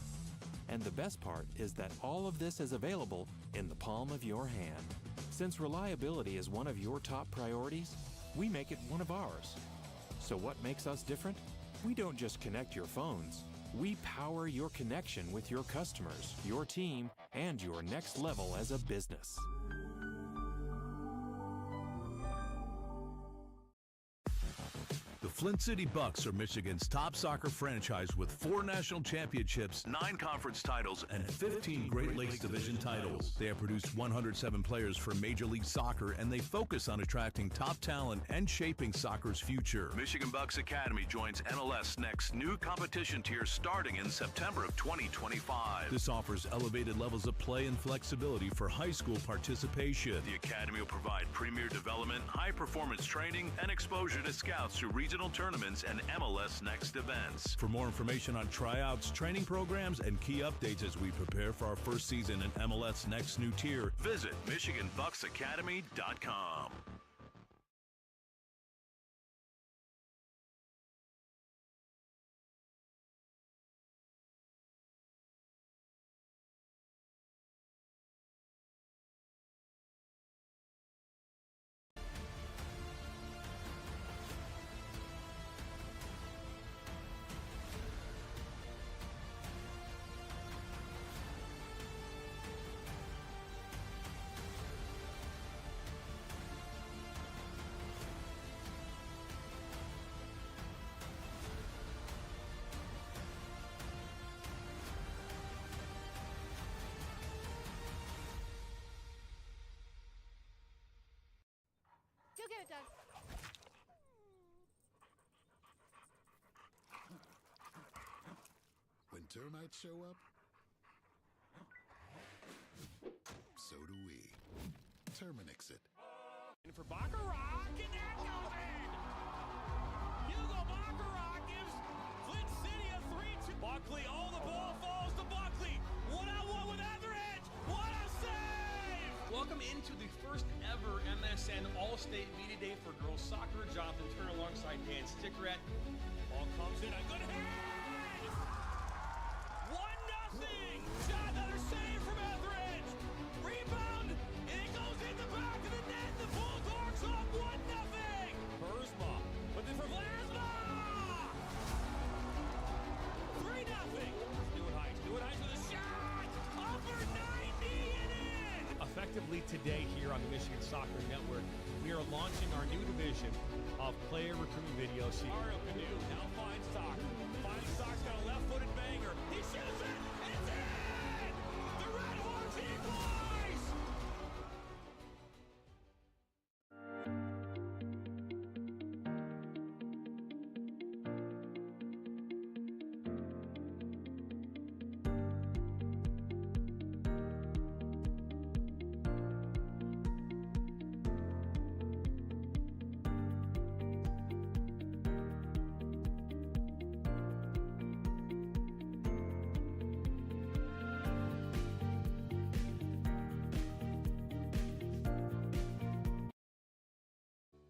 And the best part is that all of this is available in the palm of your hand. Since reliability is one of your top priorities, we make it one of ours. So what makes us different? We don't just connect your phones. We power your connection with your customers, your team, and your next level as a business. The Flint City Bucks are Michigan's top soccer franchise with 4 national championships, 9 conference titles, and 15 Great Lakes Division titles. They have produced 107 players for Major League Soccer, and they focus on attracting top talent and shaping soccer's future. Michigan Bucks Academy joins NLS Next new competition tier starting in September of 2025. This offers elevated levels of play and flexibility for high school participation. The Academy will provide premier development, high-performance training, and exposure to scouts through regional tournaments and MLS Next events. For more information on tryouts, training programs, and key updates as we prepare for our first season in MLS Next new tier, visit MichiganBucksAcademy.com. Go get it, Doug. When termites show up, so do we. Terminix it. And for Baccarat, and that goes in! Hugo Baccarat gives Flint City a 3-2. Buckley, oh, the ball falls to Buckley. 1-on-1 with Etheridge. What a save! Welcome into the first ever MSN All-State Media Day for girls soccer. Jonathan Turner alongside Dan Stickerat. Ball comes in, a good hit! 1-0! Shot, another save from Etheridge! Rebound, and it goes in the back of the net. The Bulldogs up 1-0! Burzma, but then for Vlasma! 3-0! Stewart Heights with a shot! Upper 90 and in! Effectively today here on the Michigan Soccer Network, we are launching our new division of player recruitment video series. Mario Canoe now finds Stock. Stock's got a left-footed banger. He shoots it. It's in! The Red Hawks equalize!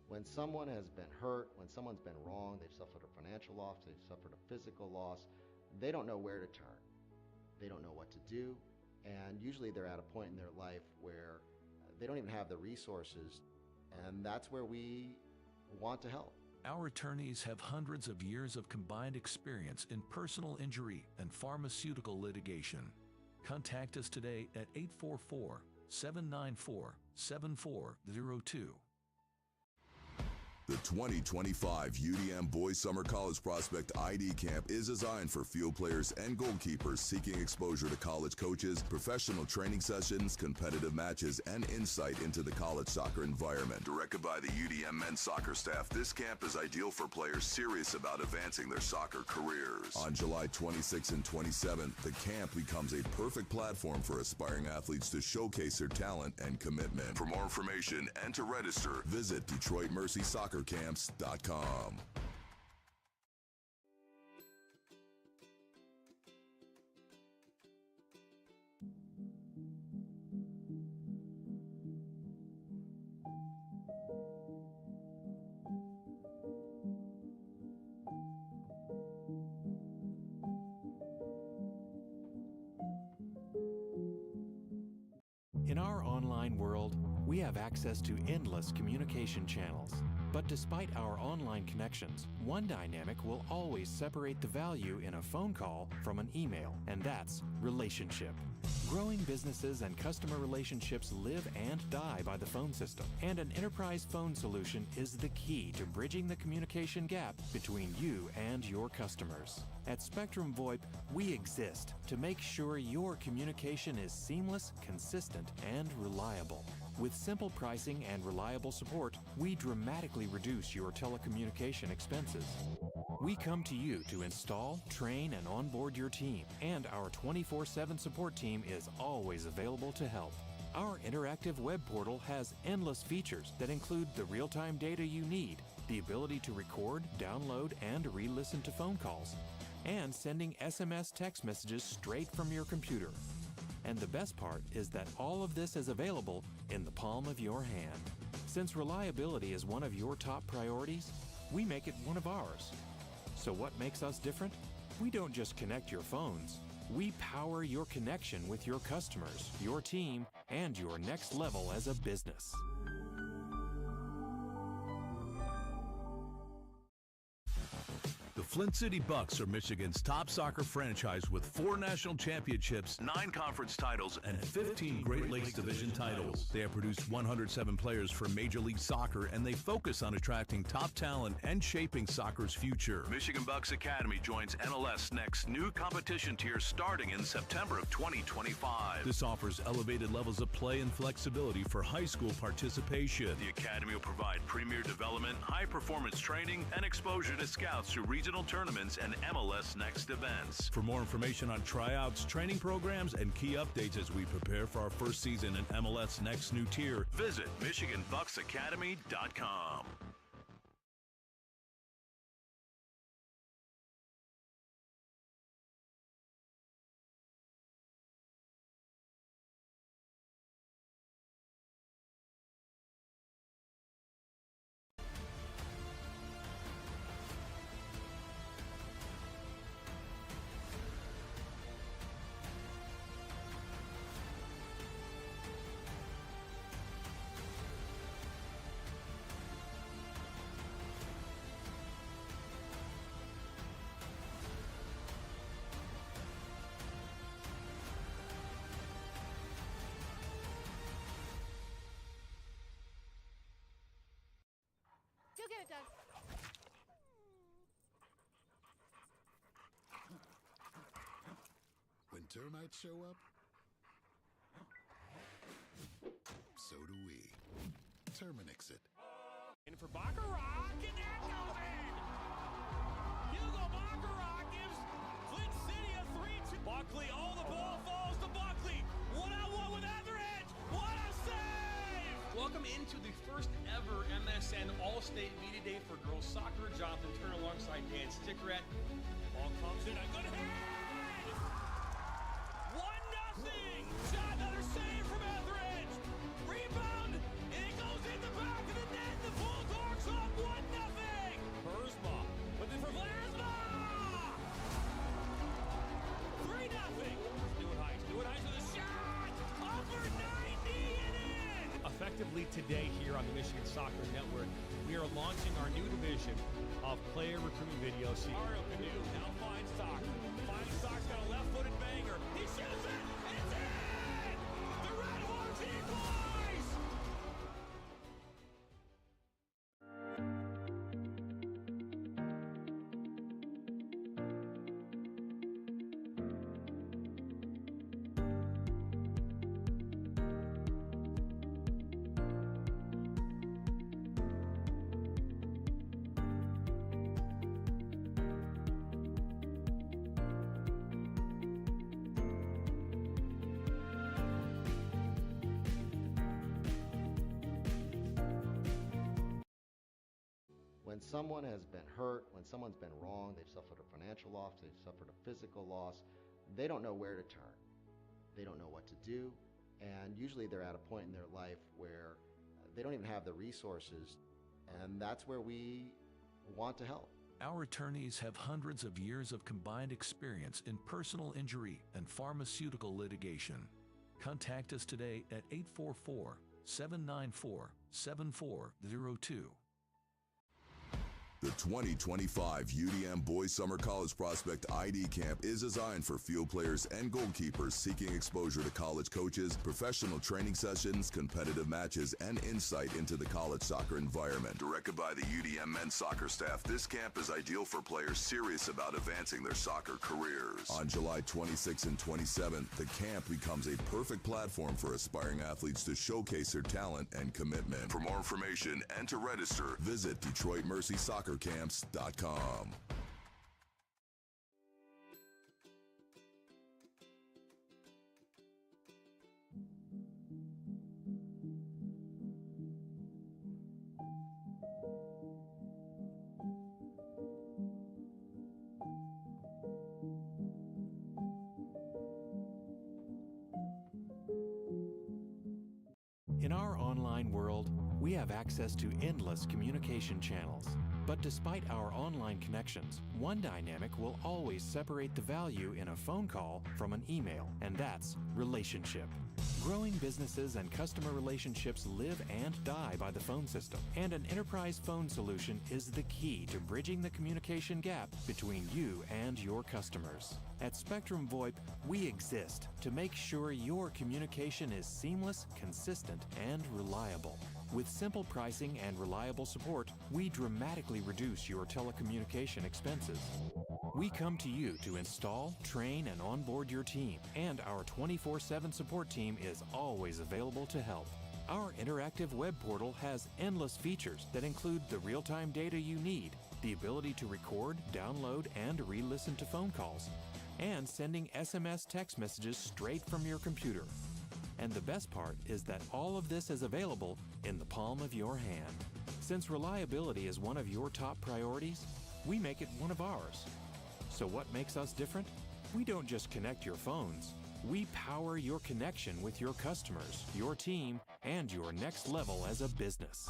When someone has been hurt, when someone's been wrong, they've suffered a financial loss, they've suffered a physical loss, they don't know where to turn. They don't know what to do, and usually they're at a point in their life where they don't even have the resources, and that's where we want to help. Our attorneys have hundreds of years of combined experience in personal injury and pharmaceutical litigation. Contact us today at 844-794-7402. The 2025 UDM Boys Summer College Prospect ID Camp is designed for field players and goalkeepers seeking exposure to college coaches, professional training sessions, competitive matches, and insight into the college soccer environment. Directed by the UDM men's soccer staff, this camp is ideal for players serious about advancing their soccer careers. On July 26th and 27th, the camp becomes a perfect platform for aspiring athletes to showcase their talent and commitment. For more information and to register, visit DetroitMercySoccerCamps.com. In our online world, we have access to endless communication channels. But despite our online connections, one dynamic will always separate the value in a phone call from an email, and that's relationship. Growing businesses and customer relationships live and die by the phone system, and an enterprise phone solution is the key to bridging the communication gap between you and your customers. At Spectrum VoIP, we exist to make sure your communication is seamless, consistent, and reliable. With simple pricing and reliable support, we dramatically reduce your telecommunication expenses. We come to you to install, train, and onboard your team, and our 24/7 support team is always available to help. Our interactive web portal has endless features that include the real-time data you need, the ability to record, download, and re-listen to phone calls, and sending SMS text messages straight from your computer. And the best part is that all of this is available in the palm of your hand. Since reliability is one of your top priorities, we make it one of ours. So what makes us different? We don't just connect your phones. We power your connection with your customers, your team, and your next level as a business. The Flint City Bucks are Michigan's top soccer franchise with 4 national championships, 9 conference titles, and 15 Great Lakes Division titles. They have produced 107 players for Major League Soccer, and they focus on attracting top talent and shaping soccer's future. Michigan Bucks Academy joins MLS Next new competition tier starting in September of 2025. This offers elevated levels of play and flexibility for high school participation. The Academy will provide premier development, high-performance training, and exposure to scouts through regional tournaments and MLS Next events. For more information on tryouts, training programs, and key updates as we prepare for our first season in MLS Next new tier, visit MichiganBucksAcademy.com. You'll get it done. When termites show up, so do we. Terminix it. In for Baccarat, and that goes in! Hugo Baccarat gives Flint City a 3-2. Buckley, the ball falls to Buckley. One-on-one with Etheridge. What a save! Welcome into the first ever MSN All-State Media Day for girls soccer. Jonathan Turner alongside Dan Stickerat. Ball comes in, a good head! 1-0. Shot, another save from Etheridge. Rebound, and it goes in the back of the net. The Bulldogs up 1-0. Herzma, but then for Vlasma. 3-0. Stewart Heiss with a shot. Upper 90 and in. Effectively today here on the Michigan Soccer Network, we are launching our new division of player recruitment video series. Mario Canoe now finds Stock. Stock's got a left-footed banger. He shoots it, and it's in! The Red Hawks equalize! When someone has been hurt, when someone's been wrong, they've suffered a financial loss, they've suffered a physical loss, they don't know where to turn. They don't know what to do, and usually they're at a point in their life where they don't even have the resources, and that's where we want to help. Our attorneys have hundreds of years of combined experience in personal injury and pharmaceutical litigation. Contact us today at 844-794-7402. The 2025 UDM Boys Summer College Prospect ID Camp is designed for field players and goalkeepers seeking exposure to college coaches, professional training sessions, competitive matches, and insight into the college soccer environment. Directed by the UDM men's soccer staff, this camp is ideal for players serious about advancing their soccer careers. On July 26th and 27th, the camp becomes a perfect platform for aspiring athletes to showcase their talent and commitment. For more information and to register, visit DetroitMercySoccerCamps.com. In our online world, we have access to endless communication channels. But despite our online connections, one dynamic will always separate the value in a phone call from an email, and that's relationship. Growing businesses and customer relationships live and die by the phone system, and an enterprise phone solution is the key to bridging the communication gap between you and your customers. At Spectrum VoIP, we exist to make sure your communication is seamless, consistent, and reliable. With simple pricing and reliable support, we dramatically reduce your telecommunication expenses. We come to you to install, train, and onboard your team, and our 24/7 support team is always available to help. Our interactive web portal has endless features that include the real-time data you need, the ability to record, download, and re-listen to phone calls, and sending SMS text messages straight from your computer. And the best part is that all of this is available in the palm of your hand. Since reliability is one of your top priorities, we make it one of ours. So what makes us different? We don't just connect your phones. We power your connection with your customers, your team, and your next level as a business.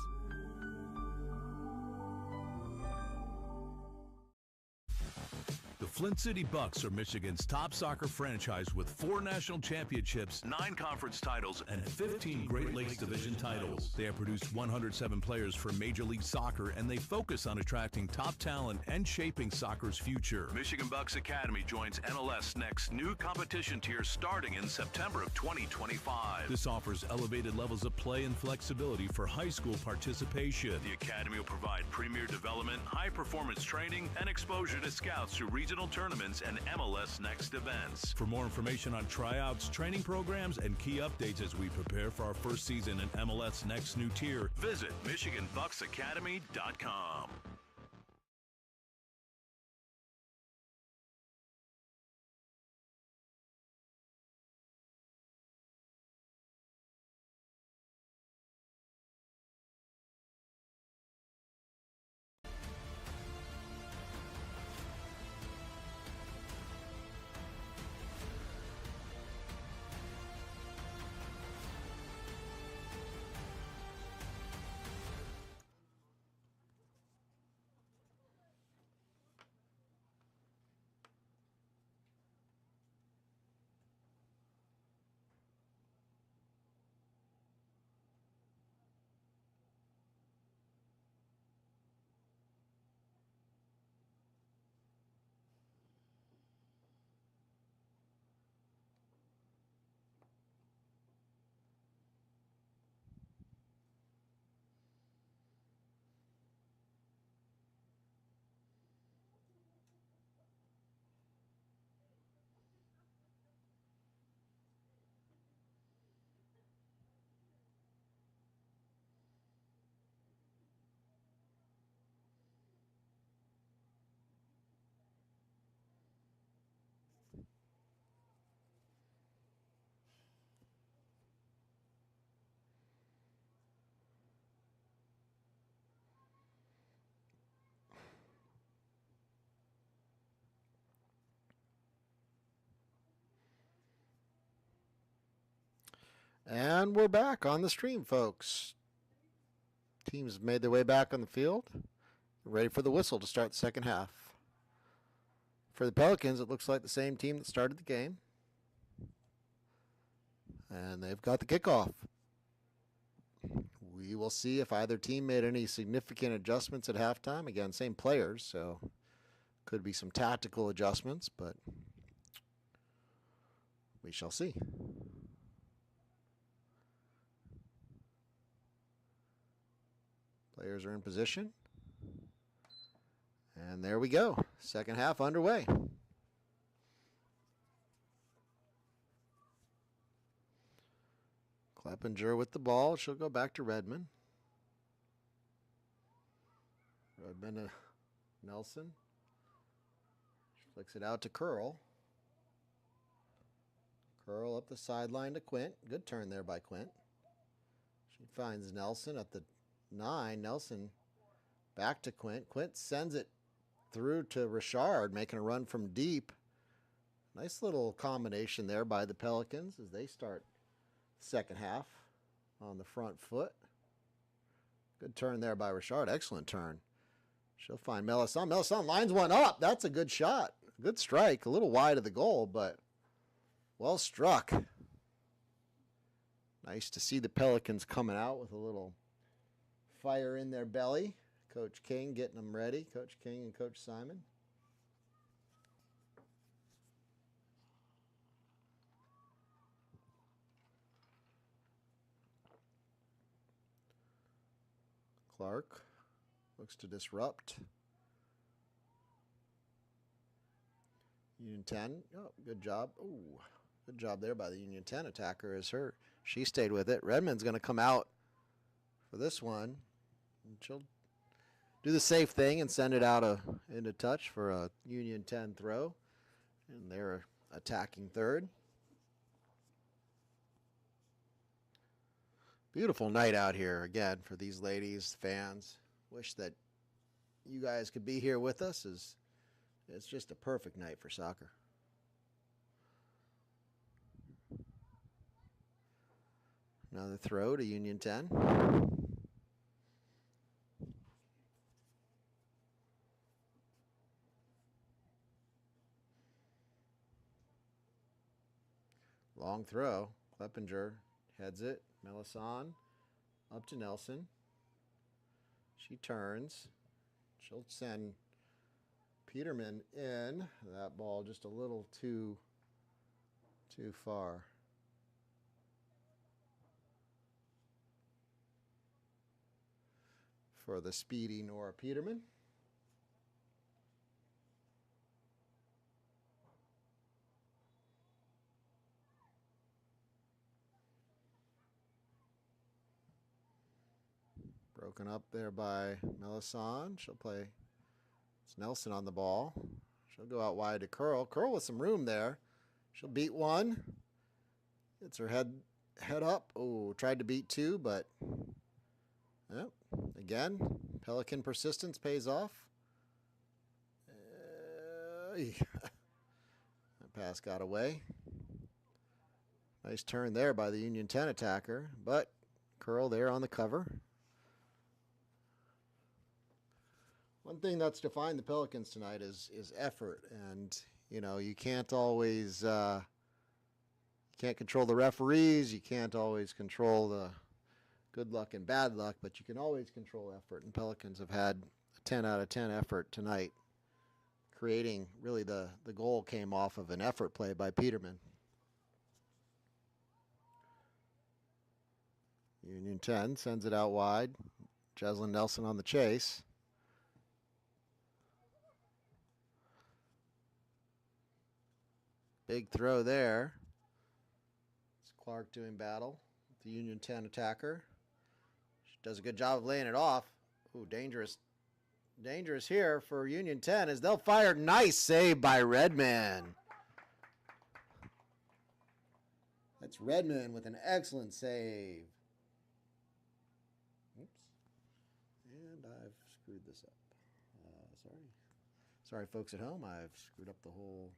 The Flint City Bucks are Michigan's top soccer franchise with 4 national championships, 9 conference titles, and 15 Great Lakes Division titles. They have produced 107 players for Major League Soccer, and they focus on attracting top talent and shaping soccer's future. Michigan Bucks Academy joins MLS Next new competition tier starting in September of 2025. This offers elevated levels of play and flexibility for high school participation. The Academy will provide premier development, high-performance training, and exposure to scouts through regional tournaments and MLS Next events. For more information on tryouts, training programs, and key updates as we prepare for our first season in MLS Next new tier, visit MichiganBucksAcademy.com. And we're back on the stream, folks. Teams have made their way back on the field. Ready for the whistle to start the second half. For the Pelicans, it looks like the same team that started the game. And they've got the kickoff. We will see if either team made any significant adjustments at halftime. Again, same players, so could be some tactical adjustments, but we shall see. Players are in position. And there we go. Second half underway. Cleppinger with the ball. She'll go back to Redmond. Redmond to Nelson. She flicks it out to Curl. Curl up the sideline to Quint. Good turn there by Quint. She finds Nelson at the 9. Nelson back to Quint. Quint sends it through to Richard, making a run from deep. Nice little combination there by the Pelicans as they start second half on the front foot. Good turn there by Richard. Excellent turn. She'll find Melisson. Melisson lines one up. That's a good shot. Good strike. A little wide of the goal, but well struck. Nice to see the Pelicans coming out with a little fire in their belly. Coach King getting them ready. Coach King and Coach Simon. Clark looks to disrupt. Union 10. Oh, good job. Oh, good job there by the Union 10 attacker as her. She stayed with it. Redmond's going to come out for this one. And she'll do the safe thing and send it out into touch for a Union 10 throw. And they're attacking third. Beautiful night out here again for these ladies, fans. Wish that you guys could be here with us. It's just a perfect night for soccer. Another throw to Union 10. Long throw. Kleppinger heads it. Melisson up to Nelson. She turns. She'll send Peterman in. That ball just a little too far. For the speedy Nora Peterman. Broken up there by Melisson. She'll play. It's Nelson on the ball. She'll go out wide to Curl. Curl with some room there. She'll beat one. Gets her head up. Oh, tried to beat two, but yep. Again, Pelican persistence pays off. That pass got away. Nice turn there by the Union 10 attacker, but Curl there on the cover. One thing that's defined the Pelicans tonight is effort, and you can't always can't control the referees, you can't always control the good luck and bad luck, but you can always control effort, and Pelicans have had a 10 out of 10 effort tonight, creating really the goal came off of an effort play by Peterman. Union 10 sends it out wide. Jeslyn Nelson on the chase. Big throw there. It's Clark doing battle with the Union 10 attacker. She does a good job of laying it off. Ooh, dangerous. Dangerous here for Union 10 as they'll fire. Nice save by Redman. That's Redman with an excellent save. Oops. And I've screwed this up. Sorry, folks at home. I've screwed up the whole...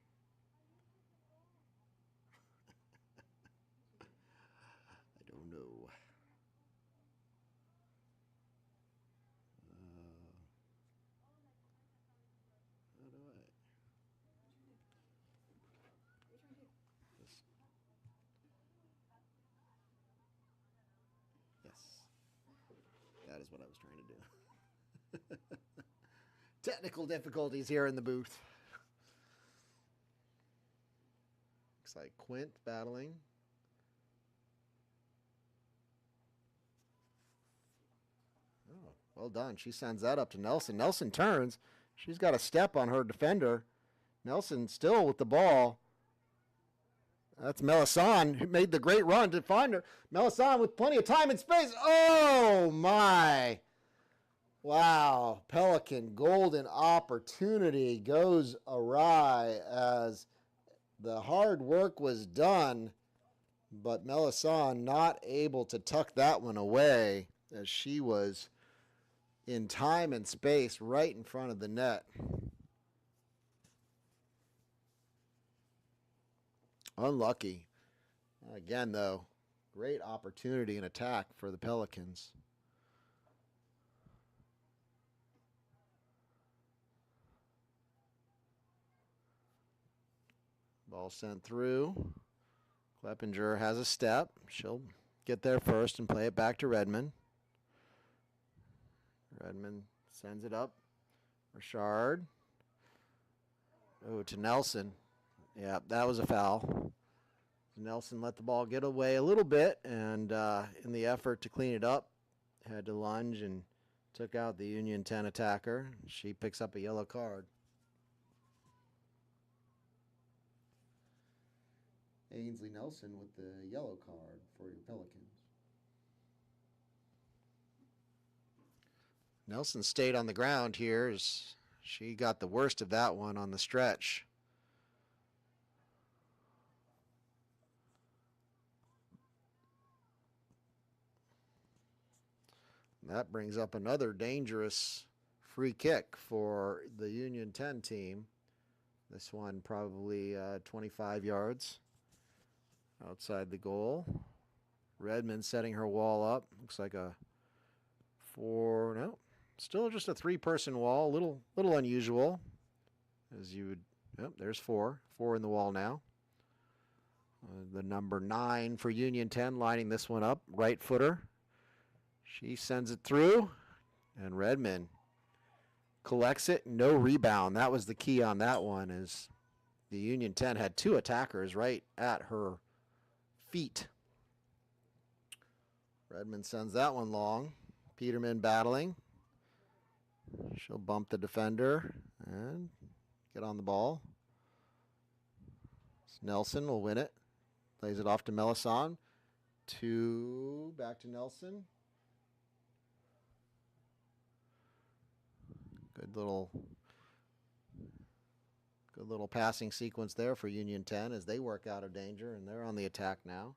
I don't know. How do I? Yes. That is what I was trying to do. Technical difficulties here in the booth. Looks like Quint battling. Oh, well done. She sends that up to Nelson. Nelson turns. She's got a step on her defender. Nelson still with the ball. That's Melisson, who made the great run to find her. Melisson with plenty of time and space. Oh, my. Wow. Pelican golden opportunity goes awry as the hard work was done, but Melisson not able to tuck that one away as she was in time and space right in front of the net. Unlucky. Again, though, great opportunity and attack for the Pelicans. Ball sent through. Kleppinger has a step. She'll get there first and play it back to Redmond. Redmond sends it up. Richard. Oh, to Nelson. Yeah, that was a foul. Nelson let the ball get away a little bit, and in the effort to clean it up, had to lunge and took out the Union 10 attacker. She picks up a yellow card. Ainsley Nelson with the yellow card for your Pelicans. Nelson stayed on the ground here as she got the worst of that one on the stretch. That brings up another dangerous free kick for the Union 10 team. This one probably 25 yards outside the goal. Redmond setting her wall up. Looks like a still just a three-person wall. A little unusual, as you would. Yep, there's four in the wall now. The number 9 for Union 10 lining this one up, right footer. She sends it through, and Redmond collects it. No rebound. That was the key on that one, is the Union 10 had 2 attackers right at her feet. Redmond sends that one long. Peterman battling. She'll bump the defender and get on the ball. Nelson will win it. Plays it off to Melisson. Back to Nelson. Good little passing sequence there for Union 10 as they work out of danger, and they're on the attack now.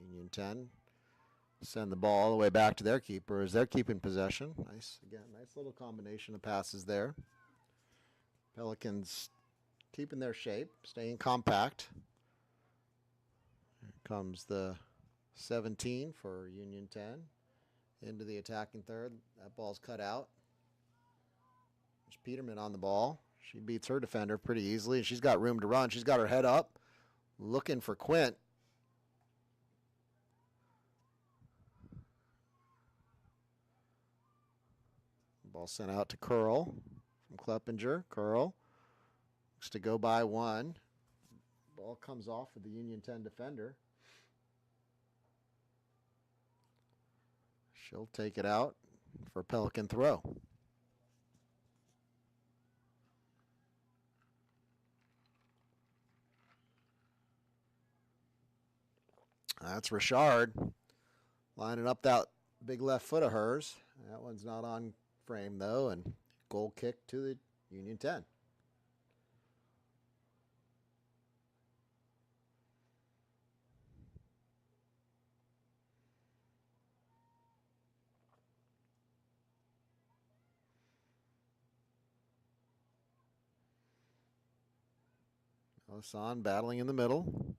Union 10 send the ball all the way back to their keeper as they're keeping possession. Nice little combination of passes there. Pelicans keeping their shape, staying compact. Here comes the 17 for Union 10 into the attacking third. That ball's cut out. There's Peterman on the ball. She beats her defender pretty easily, and she's got room to run. She's got her head up, looking for Quint. Ball sent out to Curl from Kleppinger. Curl looks to go by one. Ball comes off of the Union 10 defender. She'll take it out for Pelican throw. That's Richard lining up that big left foot of hers. That one's not on frame though, and goal kick to the Union 10. Hassan battling in the middle.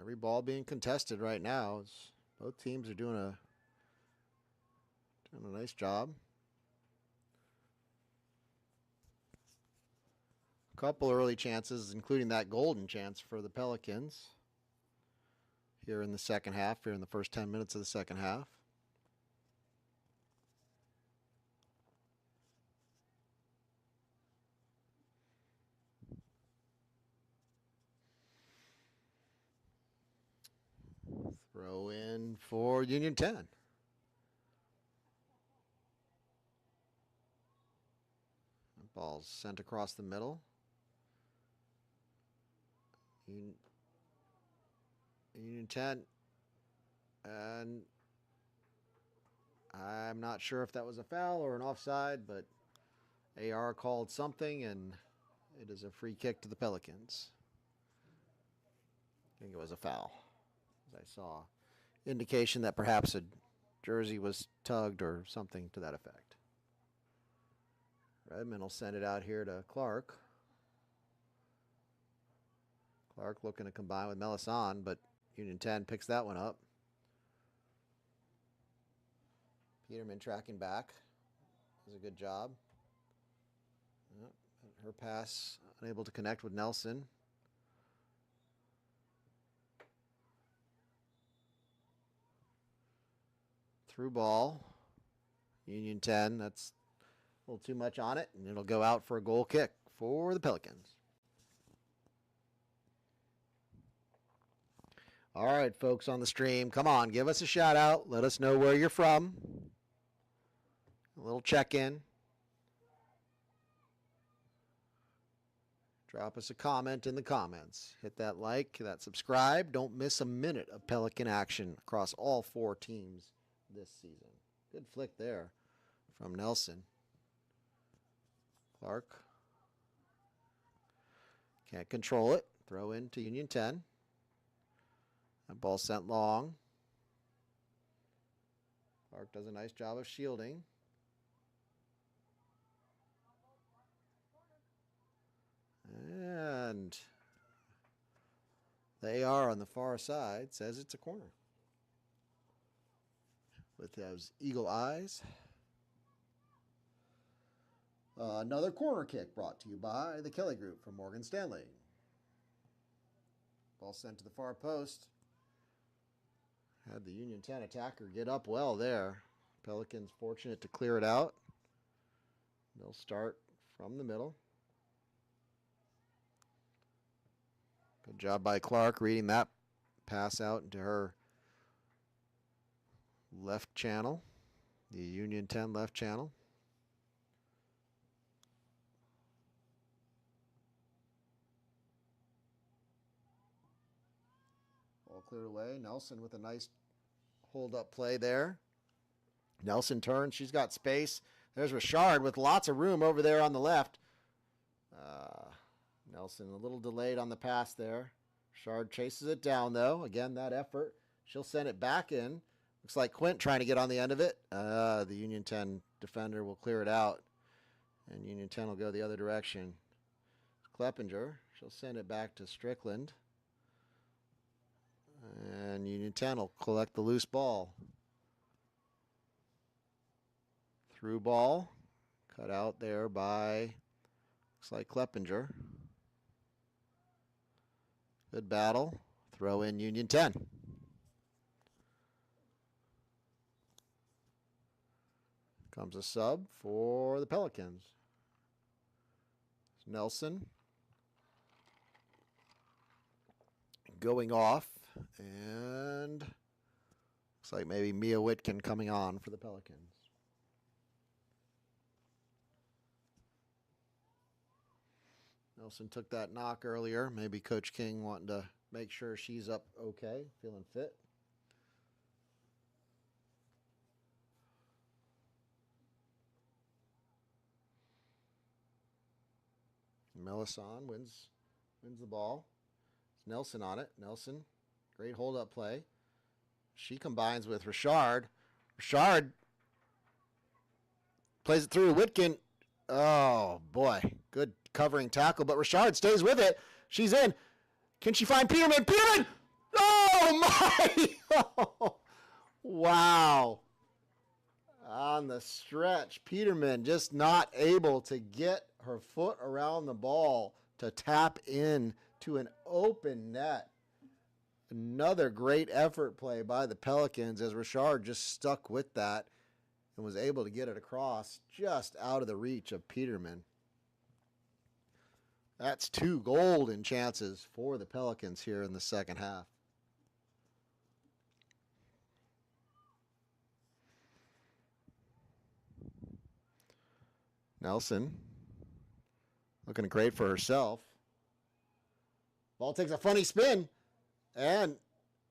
Every ball being contested right now. Both teams are doing a nice job. A couple early chances, including that golden chance for the Pelicans here in the second half, here in the first 10 minutes of the second half. Throw in for Union 10. Ball's sent across the middle. Union 10. And I'm not sure if that was a foul or an offside, but AR called something, and it is a free kick to the Pelicans. I think it was a foul. I saw indication that perhaps a jersey was tugged or something to that effect. Redmond will send it out here to Clark. Clark looking to combine with Melisson, but Union 10 picks that one up. Peterman tracking back. Does a good job. Yep. Her pass unable to connect with Nelson. Through ball. Union 10. That's a little too much on it, and it'll go out for a goal kick for the Pelicans. All right, folks on the stream, come on, give us a shout out. Let us know where you're from. A little check-in. Drop us a comment in the comments. Hit that like, that subscribe. Don't miss a minute of Pelican action across all 4 teams this season. Good flick there from Nelson. Clark can't control it. Throw in to Union 10. That ball sent long. Clark does a nice job of shielding. And the AR on the far side says it's a corner. With those eagle eyes. Another corner kick brought to you by the Kelly Group from Morgan Stanley. Ball sent to the far post. Had the Union 10 attacker get up well there. Pelicans fortunate to clear it out. They'll start from the middle. Good job by Clark reading that pass out into her left channel, the Union 10 left channel. Ball cleared away. Nelson with a nice hold-up play there. Nelson turns. She's got space. There's Richard with lots of room over there on the left. Nelson a little delayed on the pass there. Richard chases it down, though. Again, that effort. She'll send it back in. Looks like Quint trying to get on the end of it. The Union 10 defender will clear it out. And Union 10 will go the other direction. Kleppinger. She'll send it back to Strickland. And Union 10 will collect the loose ball. Through ball. Cut out there by, looks like Kleppinger. Good battle. Throw in Union 10. Comes a sub for the Pelicans. Nelson going off, and looks like maybe Mia Whitkin coming on for the Pelicans. Nelson took that knock earlier. Maybe Coach King wanting to make sure she's up okay, feeling fit. Melisson wins the ball. It's Nelson on it. Nelson, great hold-up play. She combines with Richard. Richard plays it through Whitkin. Oh, boy. Good covering tackle, but Richard stays with it. She's in. Can she find Peterman? Peterman! Oh, my! Oh, wow. On the stretch, Peterman just not able to get her foot around the ball to tap in to an open net. Another great effort play by the Pelicans as Richard just stuck with that and was able to get it across just out of the reach of Peterman. That's 2 golden chances for the Pelicans here in the second half. Nelson looking great for herself. Ball takes a funny spin, and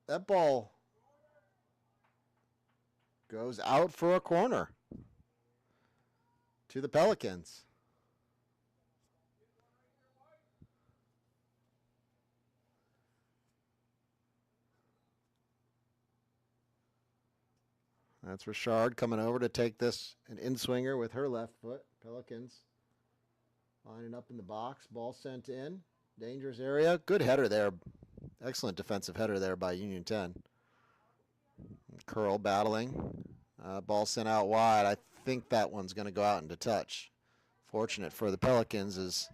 that ball goes out for a corner to the Pelicans. That's Richard coming over to take this, an in-swinger with her left foot. Pelicans lining up in the box. Ball sent in. Dangerous area. Good header there. Excellent defensive header there by Union 10. Curl battling. Ball sent out wide. I think that one's going to go out into touch. Fortunate for the Pelicans is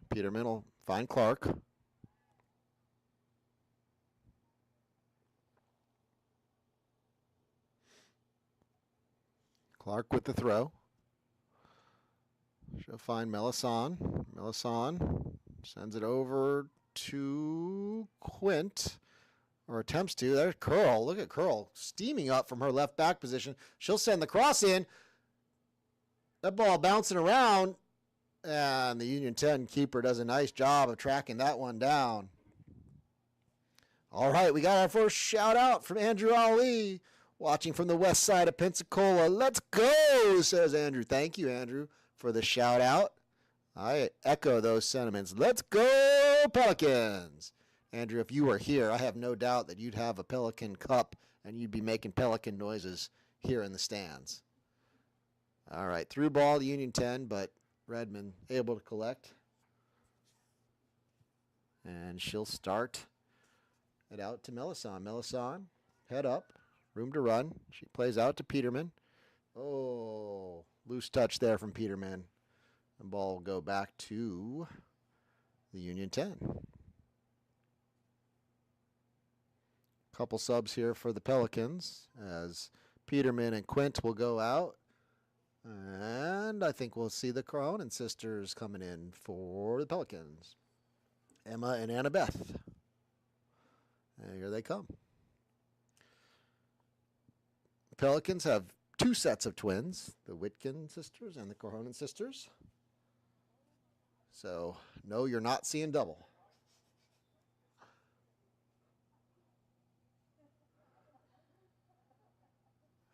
Peterman will find Clark. Clark with the throw. She'll find Melisson. Melisson sends it over to Quint, or attempts to. There's Curl. Look at Curl steaming up from her left back position. She'll send the cross in. That ball bouncing around, and the Union 10 keeper does a nice job of tracking that one down. All right, we got our first shout out from Andrew Ali. Watching from the west side of Pensacola. Let's go, says Andrew. Thank you, Andrew, for the shout-out. I echo those sentiments. Let's go, Pelicans. Andrew, if you were here, I have no doubt that you'd have a Pelican cup and you'd be making Pelican noises here in the stands. All right, through ball to Union 10, but Redmond able to collect. And she'll start it out to Melisson. Melisson, head up, room to run. She plays out to Peterman. Oh, loose touch there from Peterman. The ball will go back to the Union 10. Couple subs here for the Pelicans as Peterman and Quint will go out. And I think we'll see the Cronin sisters coming in for the Pelicans. Emma and Annabeth. And here they come. Pelicans have two sets of twins, the Whitkin sisters and the Cronin sisters. So, no, you're not seeing double.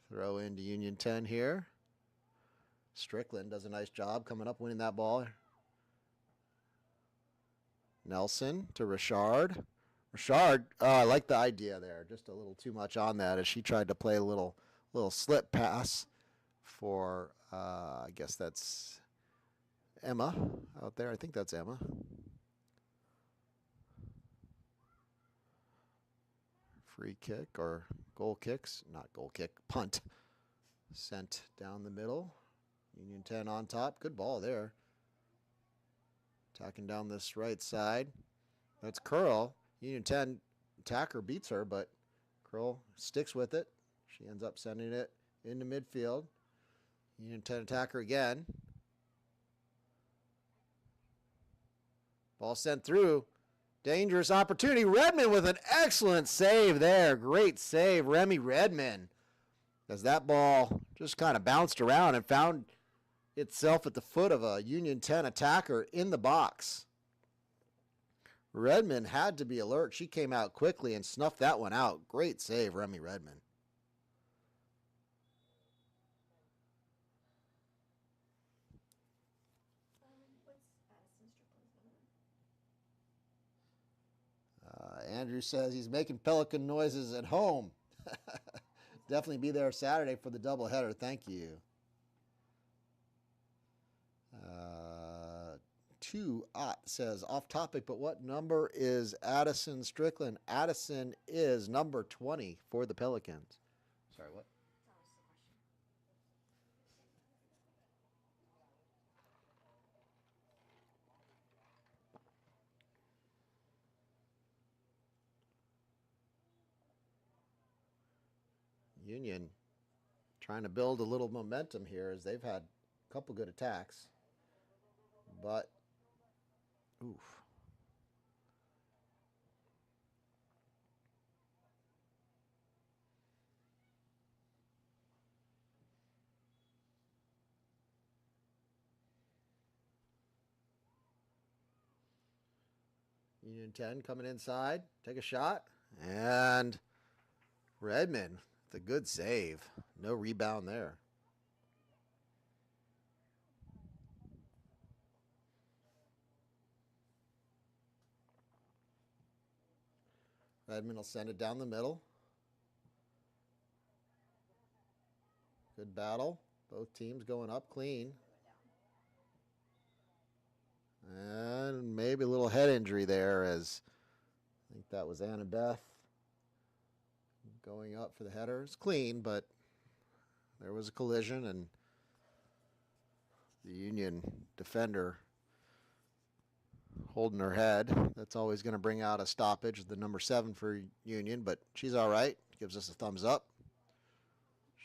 Throw into Union 10 here. Strickland does a nice job coming up, winning that ball. Nelson to Richard. Richard, I like the idea there. Just a little too much on that as she tried to play a little slip pass for, I guess that's Emma out there. I think that's Emma. Free kick or goal kicks. Not goal kick. Punt. Sent down the middle. Union 10 on top. Good ball there. Attacking down this right side. That's Curl. Union 10 attacker beats her, but Curl sticks with it. She ends up sending it into midfield. Union 10 attacker again. Ball sent through. Dangerous opportunity. Redmond with an excellent save there. Great save, Remy Redmond. As that ball just kind of bounced around and found itself at the foot of a Union 10 attacker in the box. Redmond had to be alert. She came out quickly and snuffed that one out. Great save, Remy Redmond. Andrew says he's making Pelican noises at home. Definitely be there Saturday for the doubleheader. Thank you. 2 says off topic, but what number is Addison Strickland? Addison is number 20 for the Pelicans. Sorry, what? Union trying to build a little momentum here as they've had a couple good attacks. But, oof. Union 10 coming inside, take a shot, and Redmond, the good save. No rebound there. Redmond will send it down the middle. Good battle. Both teams going up clean. And maybe a little head injury there as I think that was Annabeth going up for the header. It's clean, but there was a collision and the Union defender holding her head. That's always going to bring out a stoppage, the number 7 for Union, but she's all right. Gives us a thumbs up.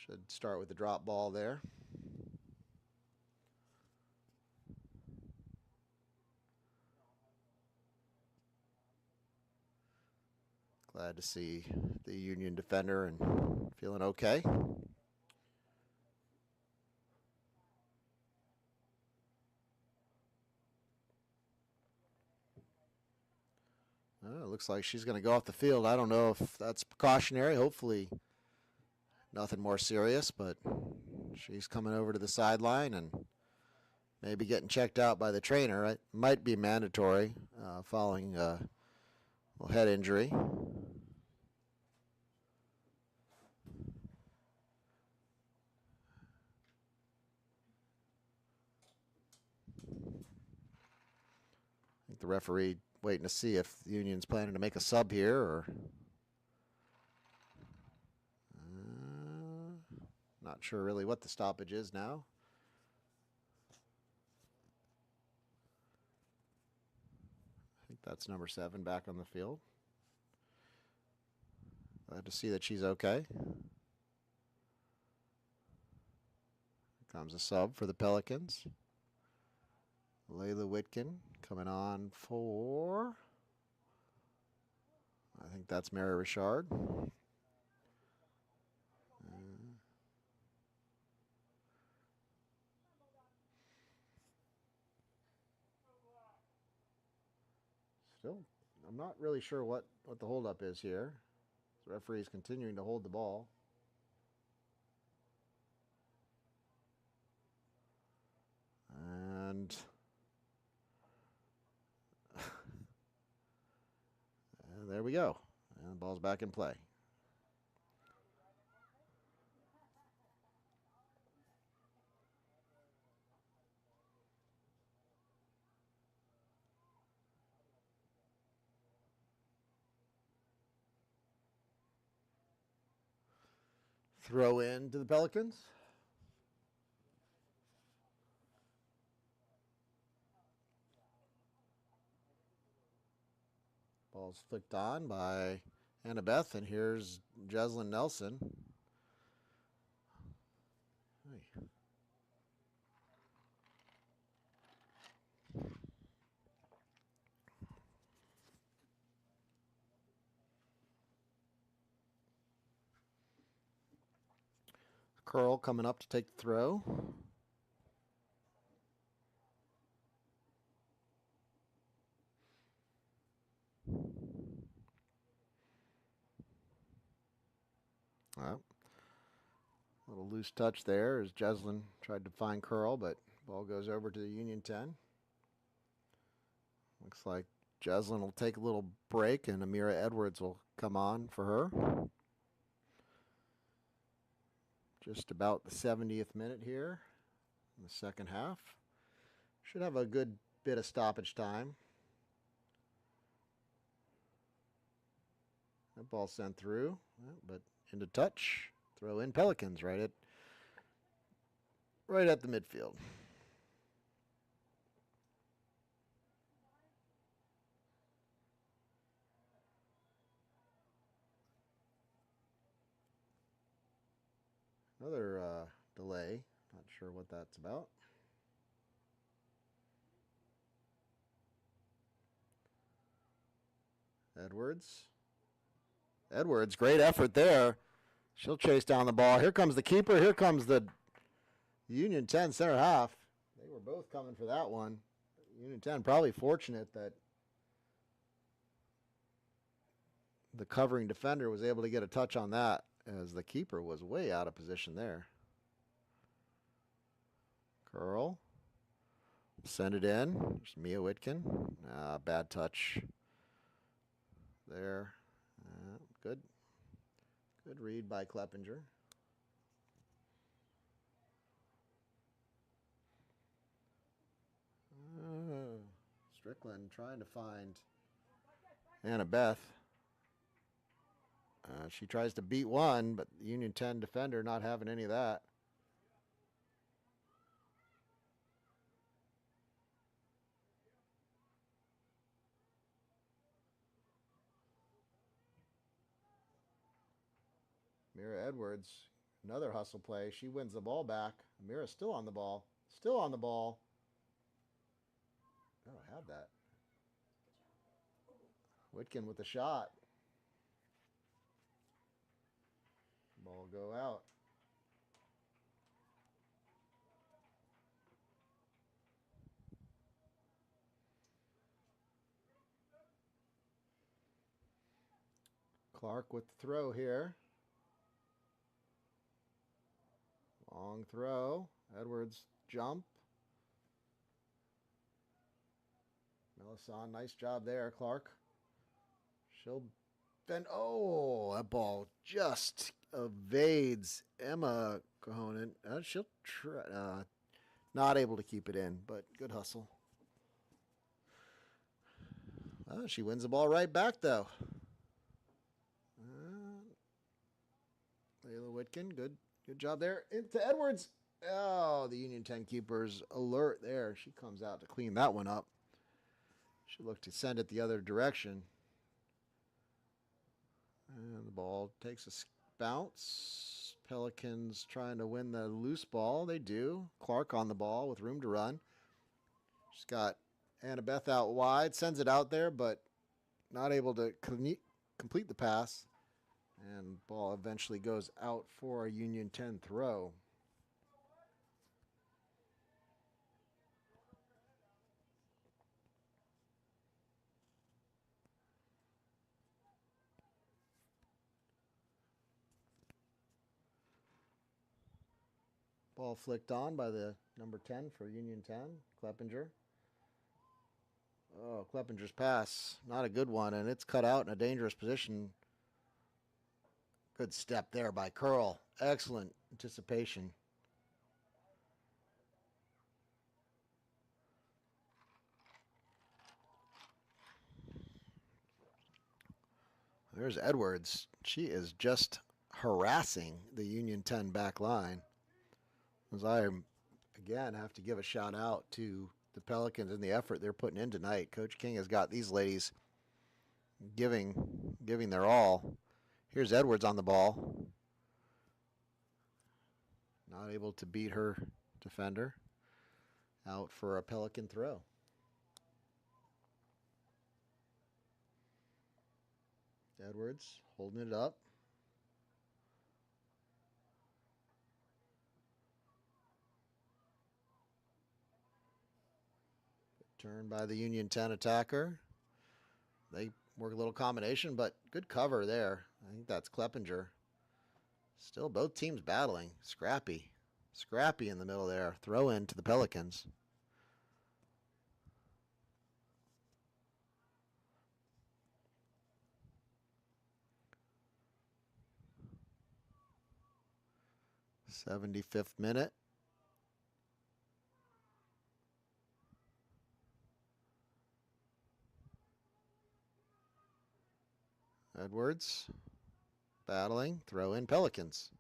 Should start with the drop ball there. Glad to see the Union defender and feeling okay. It looks like she's going to go off the field. I don't know if that's precautionary. Hopefully nothing more serious, but she's coming over to the sideline and maybe getting checked out by the trainer. It might be mandatory following Little head injury. I think the referee waiting to see if the Union's planning to make a sub here, or not sure really what the stoppage is now. I think that's number 7 back on the field. Glad to see that she's okay. Here comes a sub for the Pelicans. Layla Whitkin coming on for, I think that's Mary Richard. Still, I'm not really sure what the holdup is here. The referee is continuing to hold the ball. And there we go. And the ball's back in play. Throw in to the Pelicans. Ball's flicked on by Annabeth, and here's Jeslyn Nelson. Hey. Curl coming up to take the throw. Well, a little loose touch there as Jeslyn tried to find Curl, but ball goes over to the Union 10. Looks like Jeslyn will take a little break and Amira Edwards will come on for her. Just about the 70th minute here in the second half. Should have a good bit of stoppage time. That ball sent through, but into touch. Throw in Pelicans right at the midfield. Another delay. Not sure what that's about. Edwards, great effort there. She'll chase down the ball. Here comes the keeper. Here comes the Union 10 center half. They were both coming for that one. Union 10 probably fortunate that the covering defender was able to get a touch on that, as the keeper was way out of position there. Curl. Send it in. There's Mia Whitkin. Bad touch there. Good. Good read by Kleppinger. Strickland trying to find Annabeth. She tries to beat one, but the Union 10 defender not having any of that. Mira Edwards, another hustle play. She wins the ball back. Mira's still on the ball. Still on the ball. Oh, I have that. Whitkin with the shot. Ball go out. Clark with the throw here. Long throw. Edwards jump. Melisson, nice job there, Clark. She'll bend. Oh, that ball just evades Emma Cohonen. She'll try. Not able to keep it in, but good hustle. She wins the ball right back, though. Layla Whitkin, good job there. Into Edwards. Oh, the Union 10 keeper's alert there. She comes out to clean that one up. She looked to send it the other direction. And the ball takes a bounce. Pelicans trying to win the loose ball. They do. Clark on the ball with room to run. She's got Annabeth out wide. Sends it out there, but not able to complete the pass. And ball eventually goes out for a Union 10 throw. Ball flicked on by the number 10 for Union 10, Kleppinger. Oh, Kleppinger's pass, not a good one, and it's cut out in a dangerous position. Good step there by Curl. Excellent anticipation. There's Edwards. She is just harassing the Union 10 back line. As I, again, have to give a shout out to the Pelicans and the effort they're putting in tonight. Coach King has got these ladies giving their all. Here's Edwards on the ball. Not able to beat her defender. Out for a Pelican throw. Edwards holding it up. Turn by the Union 10 attacker. They work a little combination, but good cover there. I think that's Kleppinger. Still both teams battling. Scrappy in the middle there. Throw in to the Pelicans. '75th minute. Edwards battling, throw in Pelicans.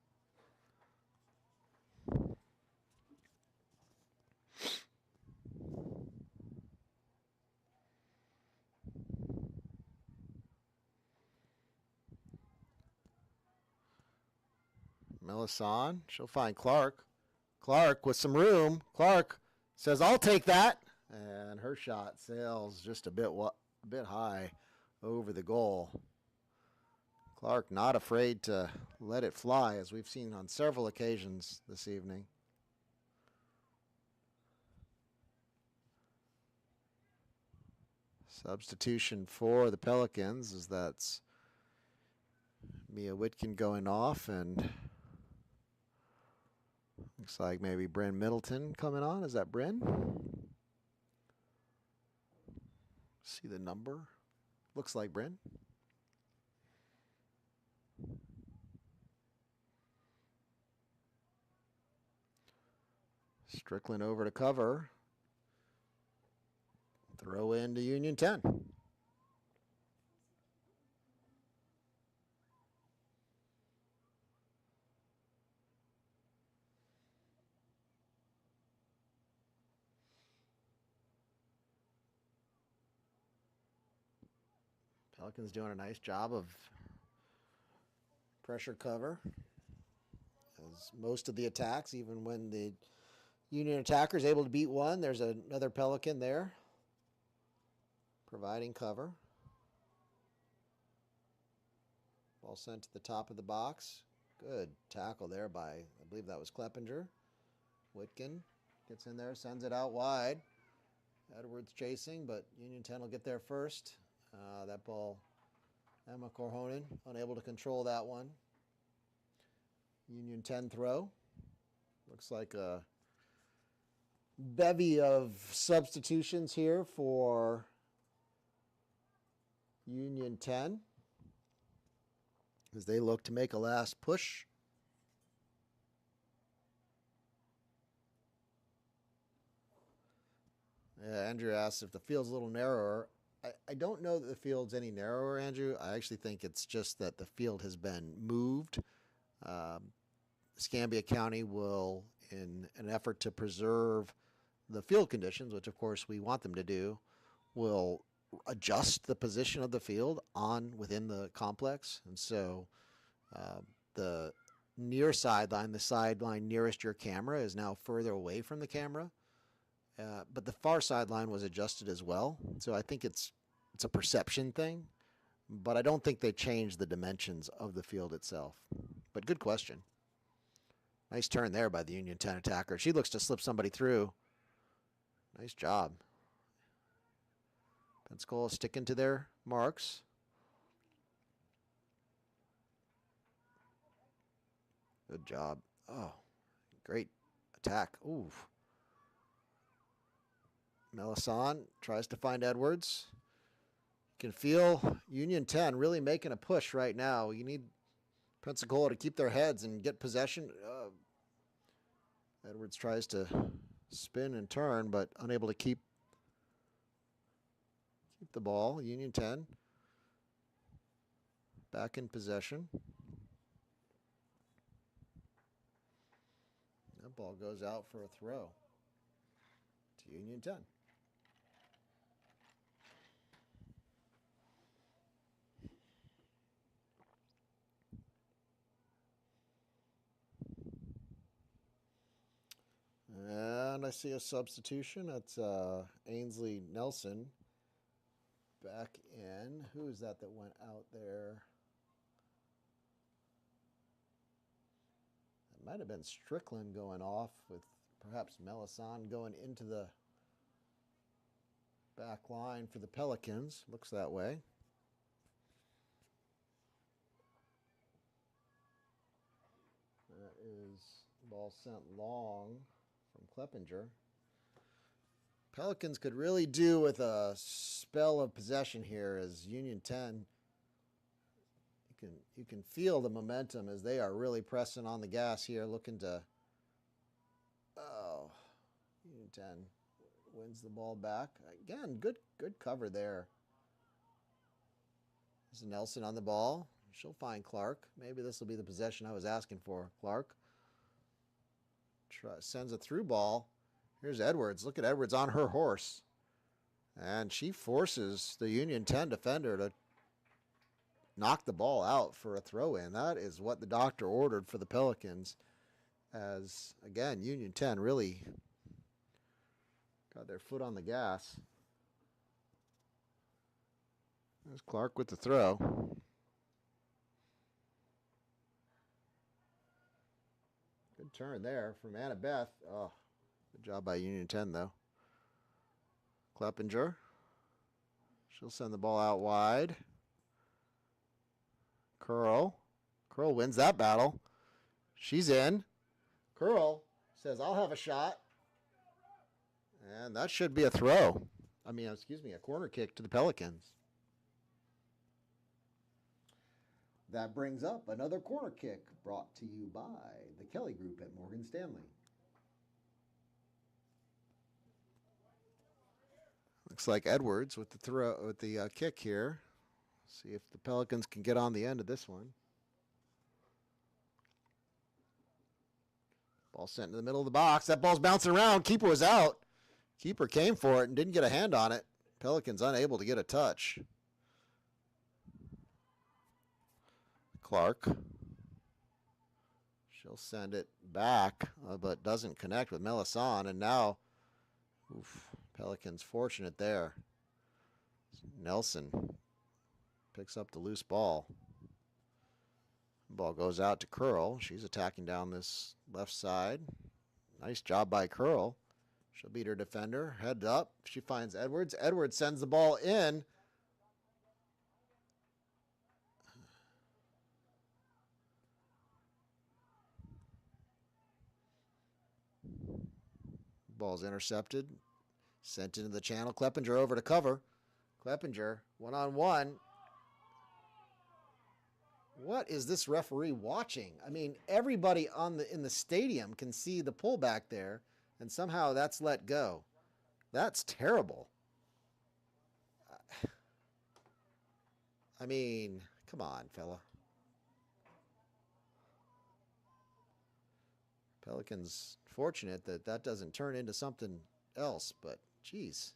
Melisson, she'll find Clark. Clark with some room. Clark says, "I'll take that." And her shot sails just a bit high over the goal. Clark not afraid to let it fly, as we've seen on several occasions this evening. Substitution for the Pelicans is that's Mia Whitkin going off, and looks like maybe Bryn Middleton coming on. Is that Bryn? See the number? Looks like Bryn. Strickland over to cover. Throw into Union 10. Pelicans doing a nice job of pressure cover. As most of the attacks, even when the Union attacker is able to beat one, there's another Pelican there providing cover. Ball sent to the top of the box. Good tackle there by, I believe that was Kleppinger. Whitkin gets in there, sends it out wide. Edwards chasing, but Union 10 will get there first. That ball, Emma Corhonen, unable to control that one. Union 10 throw. Looks like a bevy of substitutions here for Union 10. as they look to make a last push. Yeah, Andrew asks if the field's a little narrower. I don't know that the field's any narrower, Andrew. I actually think it's just that the field has been moved. Escambia County will, in an effort to preserve the field conditions, which of course we want them to do, will adjust the position of the field within the complex. And so the near sideline, the sideline nearest your camera, is now further away from the camera. But the far sideline was adjusted as well. So I think it's a perception thing, but I don't think they changed the dimensions of the field itself. But good question. Nice turn there by the Union 10 attacker. She looks to slip somebody through. Nice job. Pensacola sticking to their marks. Good job. Oh, great attack. Ooh. Melisson tries to find Edwards. You can feel Union 10 really making a push right now. You need Pensacola to keep their heads and get possession. Edwards tries to spin and turn, but unable to keep the ball. Union 10 back in possession. That ball goes out for a throw to Union 10. And I see a substitution. That's Ainsley Nelson back in. Who is that went out there? It might have been Strickland going off with perhaps Melisson going into the back line for the Pelicans. Looks that way. That is ball sent long from Kleppinger. Pelicans could really do with a spell of possession here as Union 10. You can feel the momentum as they are really pressing on the gas here, looking to. Oh, Union 10 wins the ball back again. Good cover there. There's Nelson on the ball. She'll find Clark. Maybe this will be the possession I was asking for. Clark sends a through ball. Here's Edwards. Look at Edwards on her horse. And she forces the Union 10 defender to knock the ball out for a throw-in. That is what the doctor ordered for the Pelicans. As, again, Union 10 really got their foot on the gas. There's Clark with the throw. Good turn there from Annabeth. Oh, good job by Union 10, though. Kleppinger. She'll send the ball out wide. Curl wins that battle. She's in. Curl says, I'll have a shot. And that should be a throw. A corner kick to the Pelicans. That brings up another corner kick brought to you by the Kelly Group at Morgan Stanley. Looks like Edwards with the kick here. See if the Pelicans can get on the end of this one. Ball sent into the middle of the box. That ball's bouncing around. Keeper was out. Keeper came for it and didn't get a hand on it. Pelicans unable to get a touch. Clark. She'll send it back, but doesn't connect with Melisson. And now, Pelicans fortunate there. Nelson picks up the loose ball. Ball goes out to Curl. She's attacking down this left side. Nice job by Curl. She'll beat her defender. Head up. She finds Edwards. Edwards sends the ball in. Ball's intercepted. Sent into the channel. Kleppinger over to cover. Kleppinger, one-on-one. What is this referee watching? I mean, everybody in the stadium can see the pullback there, and somehow that's let go. That's terrible. I mean, come on, fella. Pelicans fortunate that doesn't turn into something else, but geez.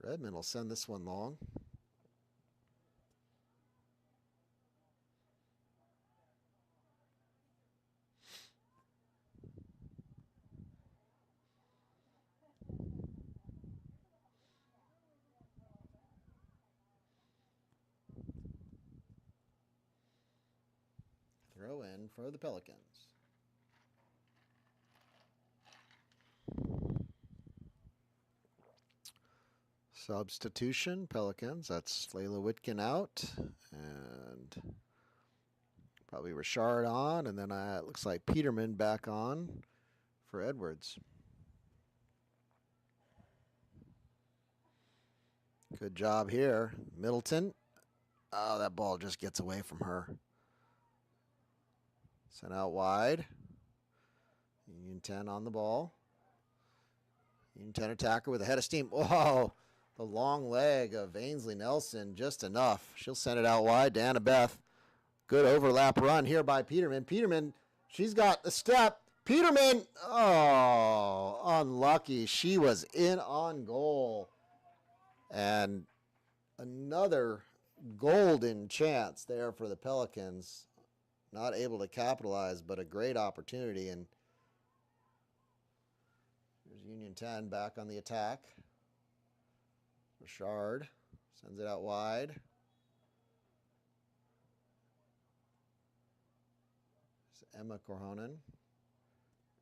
Redmond will send this one long. Throw in for the Pelicans. Substitution, Pelicans. That's Layla Whitkin out. And probably Richard on. And then it looks like Peterman back on for Edwards. Good job here. Middleton. Oh, that ball just gets away from her. Sent out wide. Union 10 on the ball. Union 10 attacker with a head of steam. Whoa, the long leg of Ainsley Nelson, just enough. She'll send it out wide to Annabeth. Good overlap run here by Peterman. Peterman, she's got the step. Peterman, oh, unlucky. She was in on goal. And another golden chance there for the Pelicans. Not able to capitalize, but a great opportunity. And here's Union 10 back on the attack. Richard sends it out wide. It's Emma Corhonen.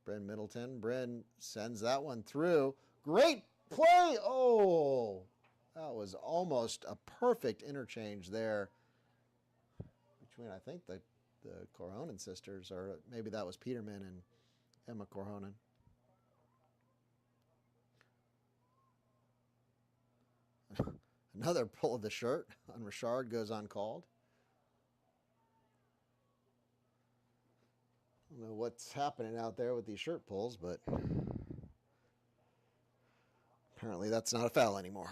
Bryn Middleton. Bryn sends that one through. Great play! Oh, that was almost a perfect interchange there between, I think, the Corhonen sisters, or maybe that was Peterman and Emma Corhonen. Another pull of the shirt on Richard goes uncalled. I don't know what's happening out there with these shirt pulls, but apparently that's not a foul anymore.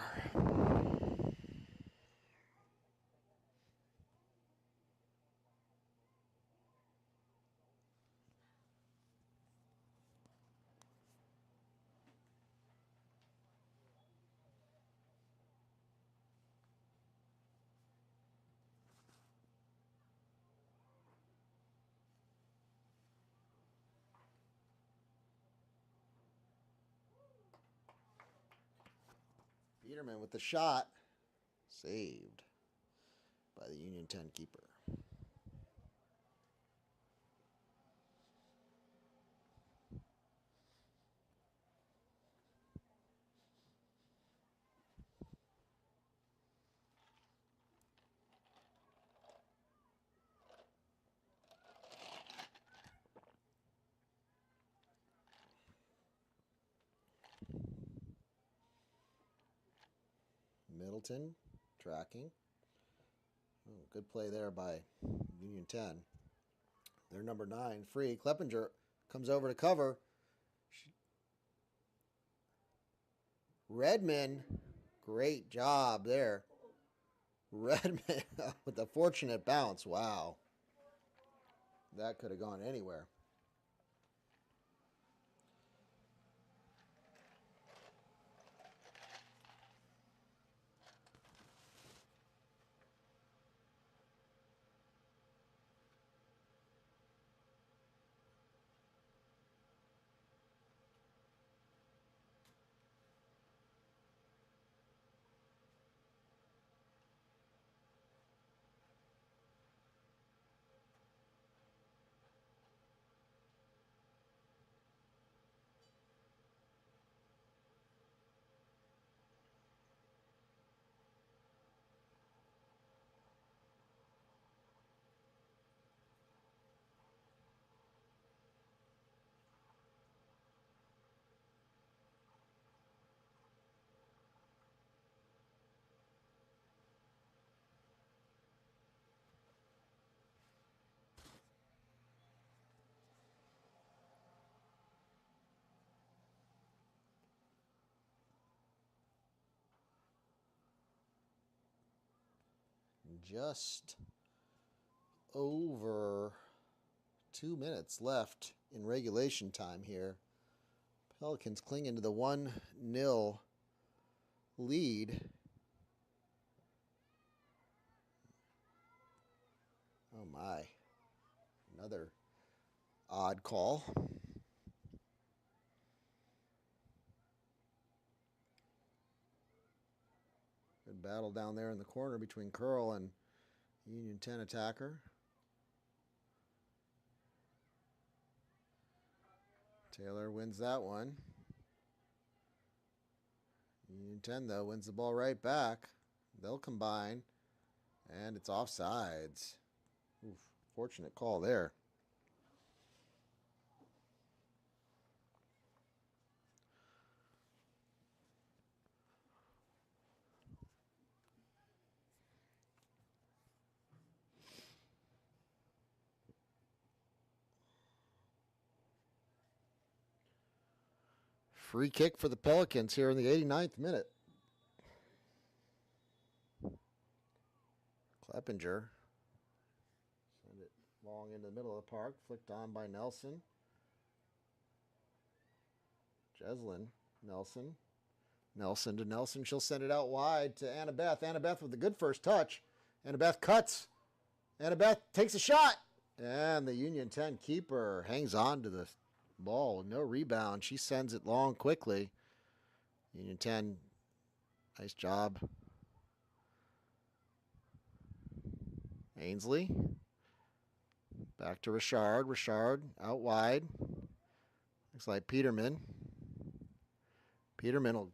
Peterman with the shot. Saved by the Union 10 keeper. Middleton tracking. Oh, good play there by Union 10. They're number 9, free. Kleppinger comes over to cover. Redmond, great job there. Redmond with a fortunate bounce. Wow. That could have gone anywhere. just over 2 minutes left in regulation time here. Pelicans clinging to the 1-0 lead. Oh my. Another odd call. Good battle down there in the corner between Curl and Union 10 attacker. Taylor wins that one. Union 10, though, wins the ball right back. They'll combine, and it's offsides. Oof, fortunate call there. Free kick for the Pelicans here in the 89th minute. Kleppinger. Send it long into the middle of the park. Flicked on by Nelson. Jeslin. Nelson. Nelson to Nelson. She'll send it out wide to Annabeth. Annabeth with a good first touch. Annabeth cuts. Annabeth takes a shot. And the Union 10 keeper hangs on to the ball. No rebound. She sends it long quickly. Union 10, nice job. Ainsley. Back to Richard. Richard out wide. Looks like Peterman. Peterman will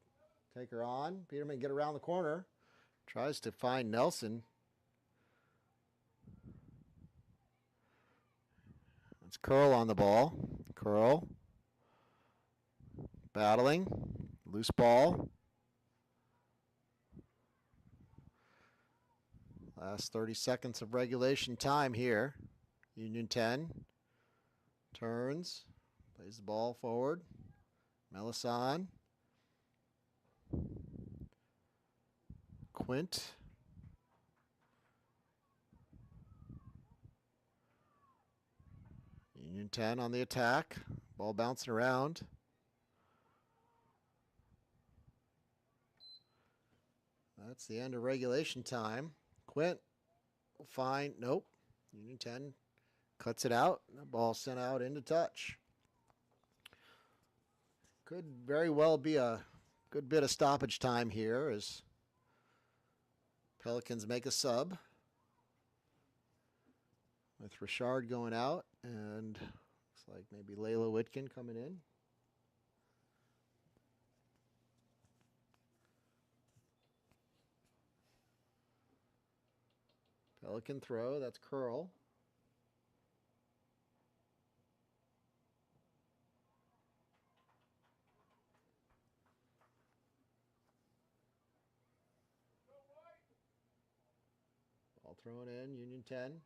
take her on. Peterman get around the corner. Tries to find Nelson. It's Curl on the ball. Curl. Battling. Loose ball. Last 30 seconds of regulation time here. Union 10 turns, plays the ball forward. Melisson. Quint. Union 10 on the attack. Ball bouncing around. That's the end of regulation time. Quint will find, nope. Union 10 cuts it out. The ball sent out into touch. Could very well be a good bit of stoppage time here as Pelicans make a sub. With Richard going out and looks like maybe Layla Whitkin coming in. Pelican throw, that's Curl. Ball thrown in, Union 10.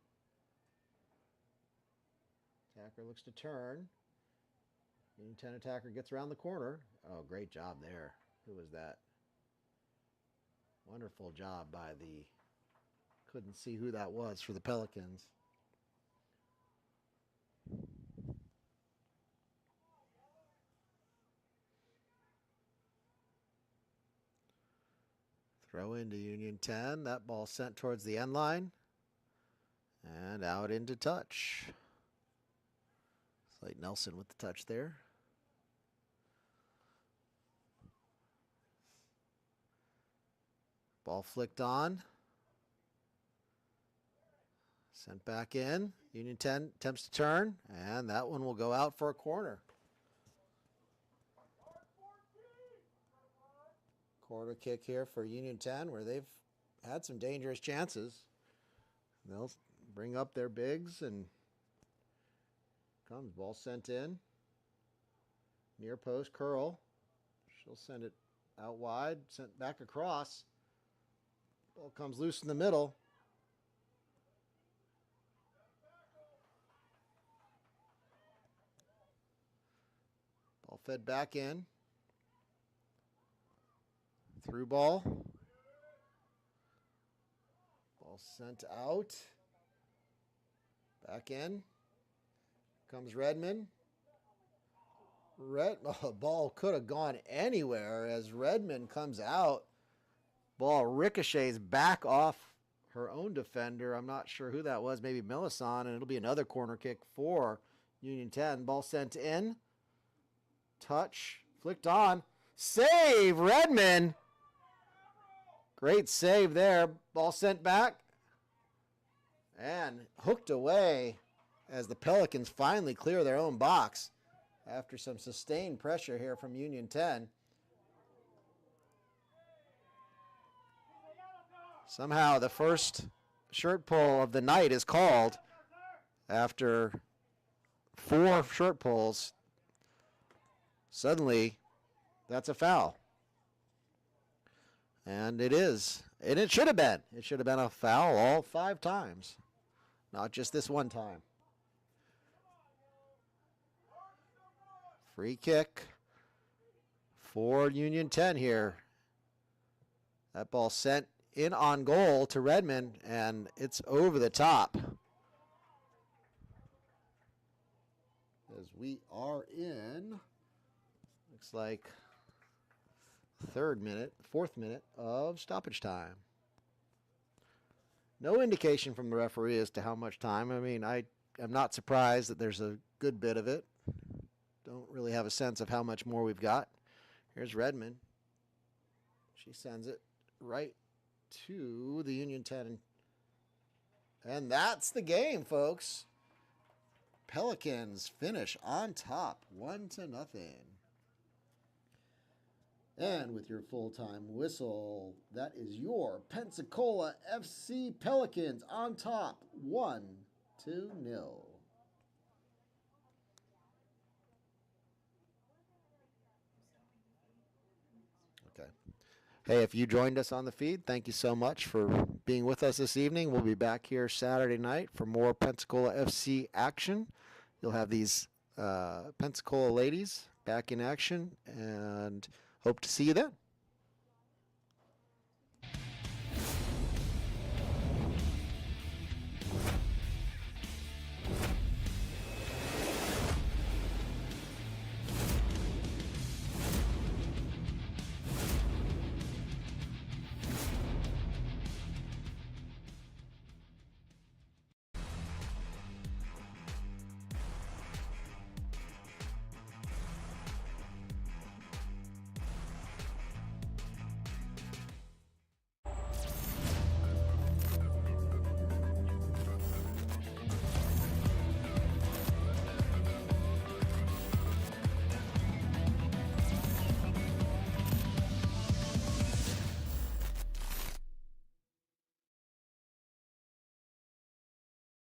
Attacker looks to turn. Union 10 attacker gets around the corner. Oh, great job there. Who was that? Wonderful job by the... Couldn't see who that was for the Pelicans. Throw into Union 10. That ball sent towards the end line. And out into touch. It's like Nelson with the touch there. Ball flicked on. Sent back in. Union 10 attempts to turn. And that one will go out for a corner. Corner kick here for Union 10 where they've had some dangerous chances. They'll bring up their bigs and comes ball sent in. Near post, Curl. She'll send it out wide, sent back across. Ball comes loose in the middle. Ball fed back in. Through ball. Ball Ball sent out. Back in. Comes Redmond. Ball could have gone anywhere as Redmond comes out. Ball ricochets back off her own defender. I'm not sure who that was. Maybe Millicent, and it'll be another corner kick for Union 10. Ball sent in. Touch. Flicked on. Save, Redmond. Great save there. Ball sent back. And hooked away as the Pelicans finally clear their own box after some sustained pressure here from Union 10. Somehow the first shirt pull of the night is called after 4 shirt pulls. Suddenly, that's a foul. And it is. And it should have been. It should have been a foul all 5 times, not just this one time. Free kick for Union 10 here. That ball sent in on goal to Redmond, and it's over the top. As we are in, looks like fourth minute of stoppage time. No indication from the referee as to how much time. I mean, I am not surprised that there's a good bit of it. Don't really have a sense of how much more we've got. Here's Redmond. She sends it right to the Union 10. And that's the game, folks. Pelicans finish on top, 1-0. And with your full-time whistle, that is your Pensacola FC Pelicans on top, 1-0. Okay. Hey, if you joined us on the feed, thank you so much for being with us this evening. We'll be back here Saturday night for more Pensacola FC action. You'll have these Pensacola ladies back in action, and hope to see you then.